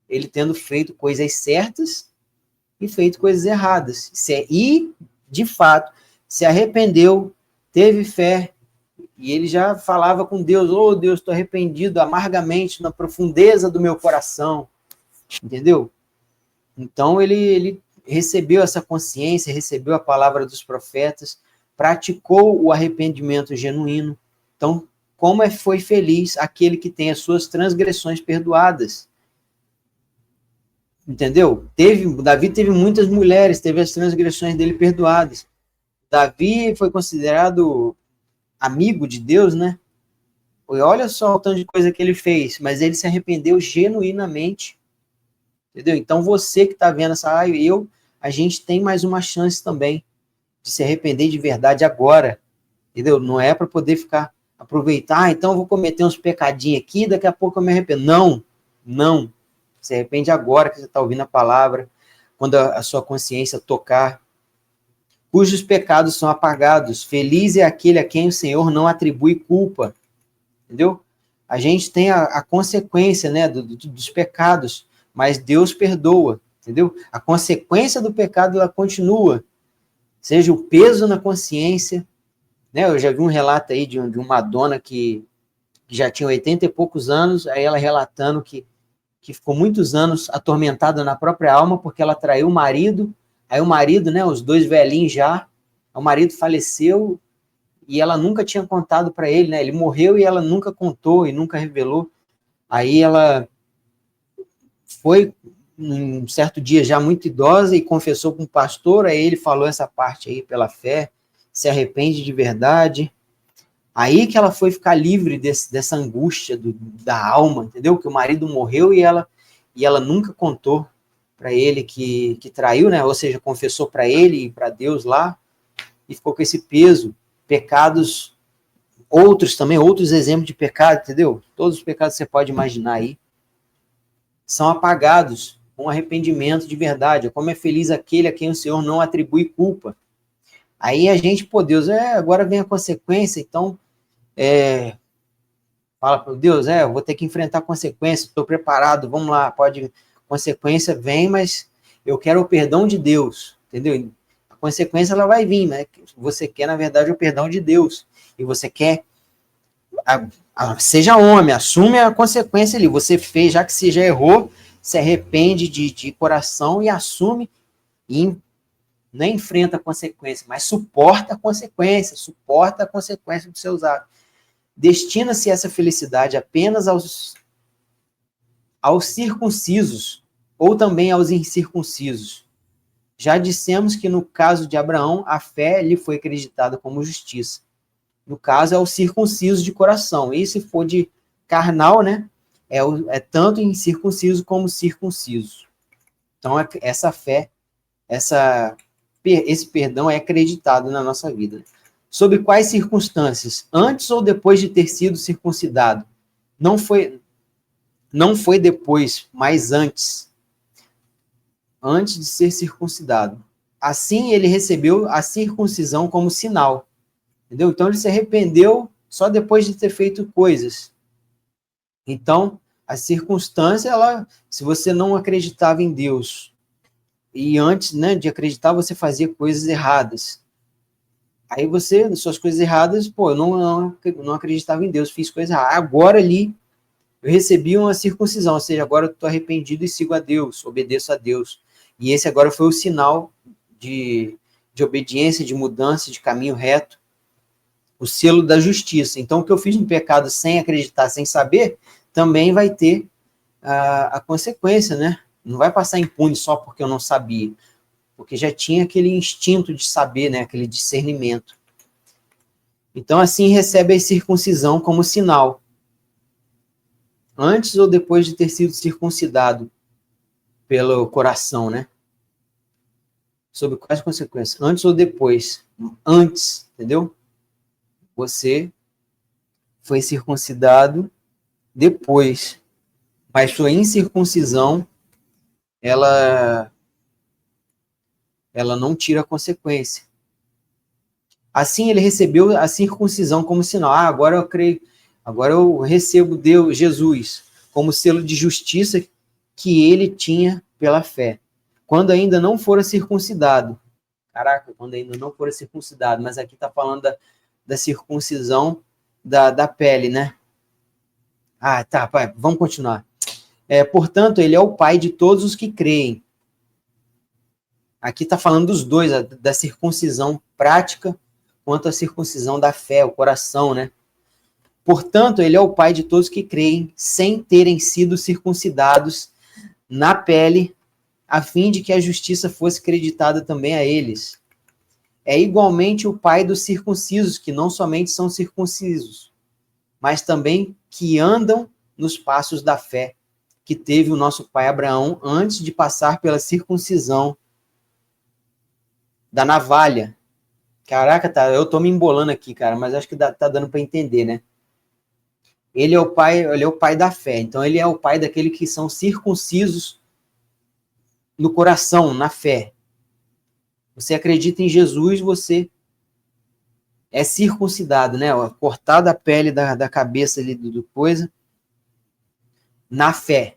Ele tendo feito coisas certas e feito coisas erradas. E, de fato, se arrependeu, teve fé, e ele já falava com Deus, Deus, estou arrependido amargamente na profundeza do meu coração. Entendeu? Então, ele recebeu essa consciência, recebeu a palavra dos profetas, praticou o arrependimento genuíno. Então, como foi feliz aquele que tem as suas transgressões perdoadas. Entendeu? Davi teve muitas mulheres, teve as transgressões dele perdoadas. Davi foi considerado amigo de Deus, né? Olha só o tanto de coisa que ele fez, mas ele se arrependeu genuinamente. Entendeu? Então você que está vendo essa live, a gente tem mais uma chance também de se arrepender de verdade agora. Entendeu? Não é para poder ficar aproveitar, então eu vou cometer uns pecadinhos aqui, daqui a pouco eu me arrependo. Não, não. Se arrepende agora que você está ouvindo a palavra, quando a sua consciência tocar. Cujos pecados são apagados. Feliz é aquele a quem o Senhor não atribui culpa. Entendeu? A gente tem a consequência, né, dos pecados, mas Deus perdoa. Entendeu? A consequência do pecado, ela continua. Seja o peso na consciência, né? Eu já vi um relato aí de uma dona que já tinha 80 e poucos anos, aí ela relatando que ficou muitos anos atormentada na própria alma porque ela traiu o marido, aí o marido, né, os dois velhinhos já, o marido faleceu e ela nunca tinha contado para ele, né? Ele morreu e ela nunca contou e nunca revelou. Aí ela foi um certo dia já muito idosa e confessou com o pastor, aí ele falou essa parte aí pela fé, se arrepende de verdade. Aí que ela foi ficar livre dessa angústia da alma, entendeu? Que o marido morreu e ela nunca contou para ele que traiu, né? Ou seja, confessou para ele e para Deus lá e ficou com esse peso. Pecados, outros exemplos de pecado, entendeu? Todos os pecados que você pode imaginar aí são apagados com arrependimento de verdade. Como é feliz aquele a quem o Senhor não atribui culpa. Aí a gente, pô, Deus, agora vem a consequência, então fala para Deus, eu vou ter que enfrentar a consequência, estou preparado, vamos lá, consequência vem, mas eu quero o perdão de Deus, entendeu? A consequência ela vai vir, né? Você quer, na verdade, o perdão de Deus, e você quer, seja homem, assume a consequência ali, você fez, já que você já errou, se arrepende de coração e assume, e não enfrenta a consequência, mas suporta a consequência dos seus atos. Destina-se essa felicidade apenas aos circuncisos, ou também aos incircuncisos. Já dissemos que no caso de Abraão, a fé lhe foi acreditada como justiça. No caso, é o circunciso de coração. E se for de carnal, né, é tanto incircunciso como circunciso. Então, essa fé, esse perdão é acreditado na nossa vida. Sob quais circunstâncias? Antes ou depois de ter sido circuncidado? Não foi depois, mas antes. Antes de ser circuncidado. Assim, ele recebeu a circuncisão como sinal. Entendeu? Então, ele se arrependeu só depois de ter feito coisas. Então, a circunstância, se você não acreditava em Deus, e antes, né, de acreditar, você fazia coisas erradas. Aí você, suas coisas erradas, eu não acreditava em Deus, fiz coisas erradas. Agora ali, eu recebi uma circuncisão, ou seja, agora eu estou arrependido e sigo a Deus, obedeço a Deus. E esse agora foi o sinal de obediência, de mudança, de caminho reto, o selo da justiça. Então, o que eu fiz no pecado sem acreditar, sem saber, também vai ter a consequência, né? Não vai passar impune só porque eu não sabia, porque já tinha aquele instinto de saber, né? Aquele discernimento. Então, assim, recebe a circuncisão como sinal. Antes ou depois de ter sido circuncidado pelo coração, né? Sob quais consequências? Antes ou depois? Antes, entendeu? Você foi circuncidado depois, mas sua incircuncisão, ela não tira a consequência. Assim, ele recebeu a circuncisão como sinal. Agora eu creio, agora eu recebo Deus, Jesus, como selo de justiça que ele tinha pela fé. Quando ainda não fora circuncidado. Caraca, quando ainda não fora circuncidado. Mas aqui está falando da circuncisão da pele, né? Tá, pai, vamos continuar. Portanto, ele é o pai de todos os que creem. Aqui está falando dos dois, da circuncisão prática quanto à circuncisão da fé, o coração, né? Portanto, ele é o pai de todos que creem, sem terem sido circuncidados na pele, a fim de que a justiça fosse creditada também a eles. É igualmente o pai dos circuncisos, que não somente são circuncisos, mas também que andam nos passos da fé, que teve o nosso pai Abraão antes de passar pela circuncisão da navalha. Caraca, eu tô me embolando aqui, cara, mas acho que tá dando para entender, né? ele é o pai da fé. Então, ele é o pai daqueles que são circuncisos no coração, na fé. Você acredita em Jesus, você é circuncidado, né? Cortada a pele da cabeça ali do coisa, na fé.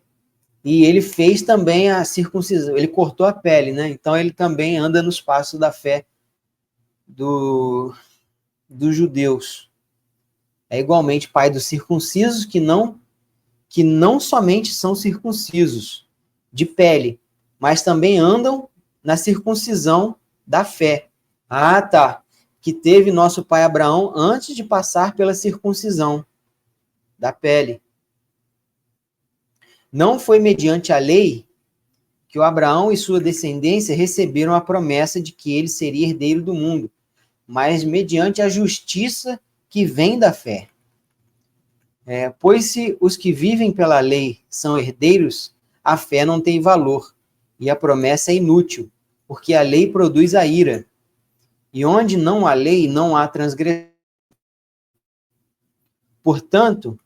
E ele fez também a circuncisão, ele cortou a pele, né? Então ele também anda nos passos da fé dos judeus. É igualmente pai dos circuncisos que não somente são circuncisos de pele, mas também andam na circuncisão da fé. Ah, tá. Que teve nosso pai Abraão antes de passar pela circuncisão da pele. Não foi mediante a lei que o Abraão e sua descendência receberam a promessa de que ele seria herdeiro do mundo, mas mediante a justiça que vem da fé. Pois se os que vivem pela lei são herdeiros, a fé não tem valor, e a promessa é inútil, porque a lei produz a ira. E onde não há lei, não há transgressão. Portanto,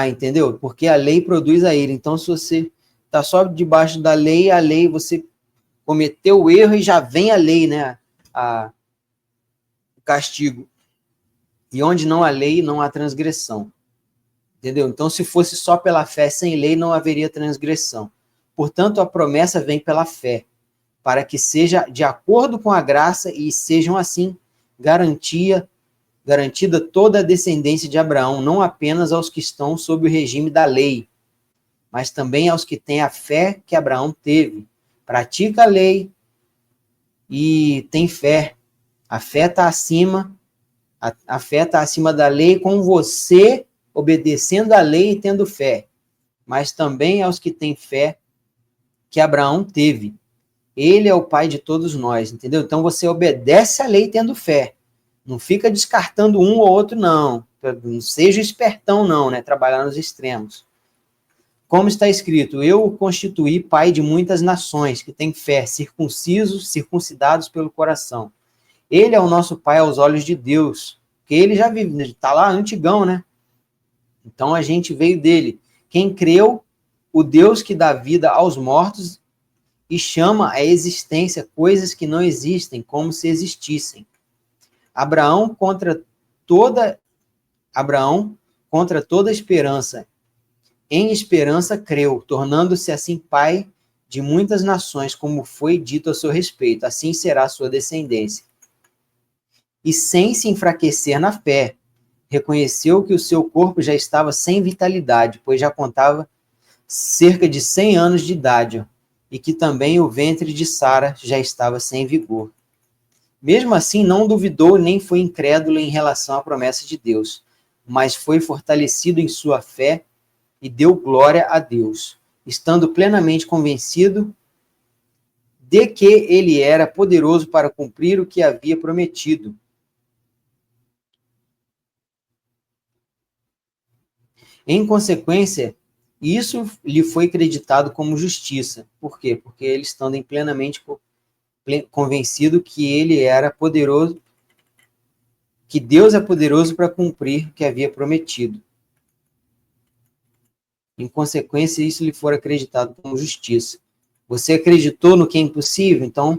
entendeu? Porque a lei produz a ira. Então, se você está só debaixo da lei, a lei, você cometeu o erro e já vem a lei, né? O castigo. E onde não há lei, não há transgressão. Entendeu? Então, se fosse só pela fé, sem lei, não haveria transgressão. Portanto, a promessa vem pela fé, para que seja de acordo com a graça e sejam assim garantida toda a descendência de Abraão, não apenas aos que estão sob o regime da lei, mas também aos que têm a fé que Abraão teve. Pratica a lei e tem fé. A fé está acima, a fé está acima da lei, com você obedecendo a lei e tendo fé. Mas também aos que têm fé que Abraão teve. Ele é o pai de todos nós, entendeu? Então você obedece a lei tendo fé. Não fica descartando um ou outro, não. Não seja espertão, não, né? Trabalhar nos extremos. Como está escrito, eu o constituí pai de muitas nações, que têm fé, circuncisos, circuncidados pelo coração. Ele é o nosso pai aos olhos de Deus, porque ele já vive, está lá antigão, né? Então a gente veio dele. Quem creu, o Deus que dá vida aos mortos e chama à existência coisas que não existem, como se existissem. Abraão, contra toda esperança, em esperança creu, tornando-se assim pai de muitas nações, como foi dito a seu respeito. Assim será a sua descendência. E sem se enfraquecer na fé, reconheceu que o seu corpo já estava sem vitalidade, pois já contava cerca de 100 anos de idade, e que também o ventre de Sara já estava sem vigor. Mesmo assim, não duvidou nem foi incrédulo em relação à promessa de Deus, mas foi fortalecido em sua fé e deu glória a Deus, estando plenamente convencido de que ele era poderoso para cumprir o que havia prometido. Em consequência, isso lhe foi creditado como justiça. Por quê? Porque ele estando plenamente convencido que ele era poderoso, que Deus é poderoso para cumprir o que havia prometido. Em consequência, isso lhe for acreditado como justiça. Você acreditou no que é impossível, então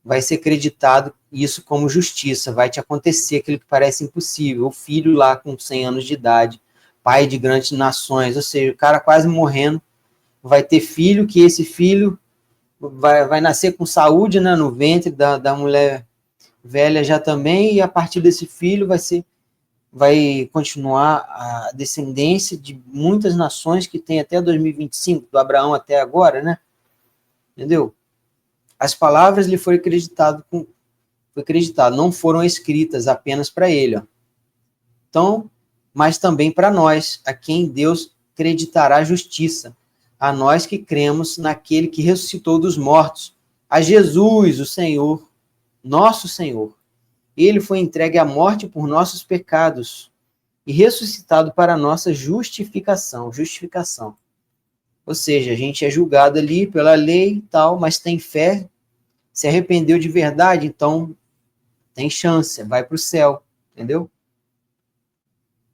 vai ser acreditado isso como justiça, vai te acontecer aquilo que parece impossível. O filho lá com 100 anos de idade, pai de grandes nações, ou seja, o cara quase morrendo, vai ter filho, que esse filho vai nascer com saúde, né, no ventre da mulher velha já também, e a partir desse filho vai continuar a descendência de muitas nações que tem até 2025, do Abraão até agora, né? Entendeu? As palavras lhe foi acreditado, não foram escritas apenas para ele, ó. Então, mas também para nós, a quem Deus acreditará justiça, a nós que cremos naquele que ressuscitou dos mortos, a Jesus, o Senhor, nosso Senhor. Ele foi entregue à morte por nossos pecados e ressuscitado para a nossa justificação. Ou seja, a gente é julgado ali pela lei e tal, mas tem fé, se arrependeu de verdade, então tem chance, vai para o céu, entendeu?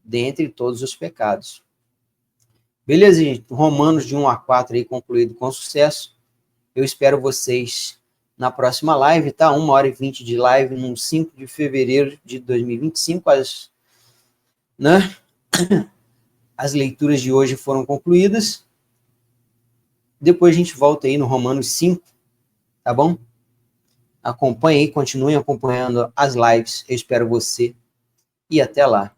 dentre todos os pecados. Beleza, gente? Romanos de 1 a 4 aí concluído com sucesso. Eu espero vocês na próxima live, tá? 1h20 de live, no 5 de fevereiro de 2025. Né? As leituras de hoje foram concluídas. Depois a gente volta aí no Romanos 5, tá bom? Acompanhe aí, continuem acompanhando as lives. Eu espero você e até lá.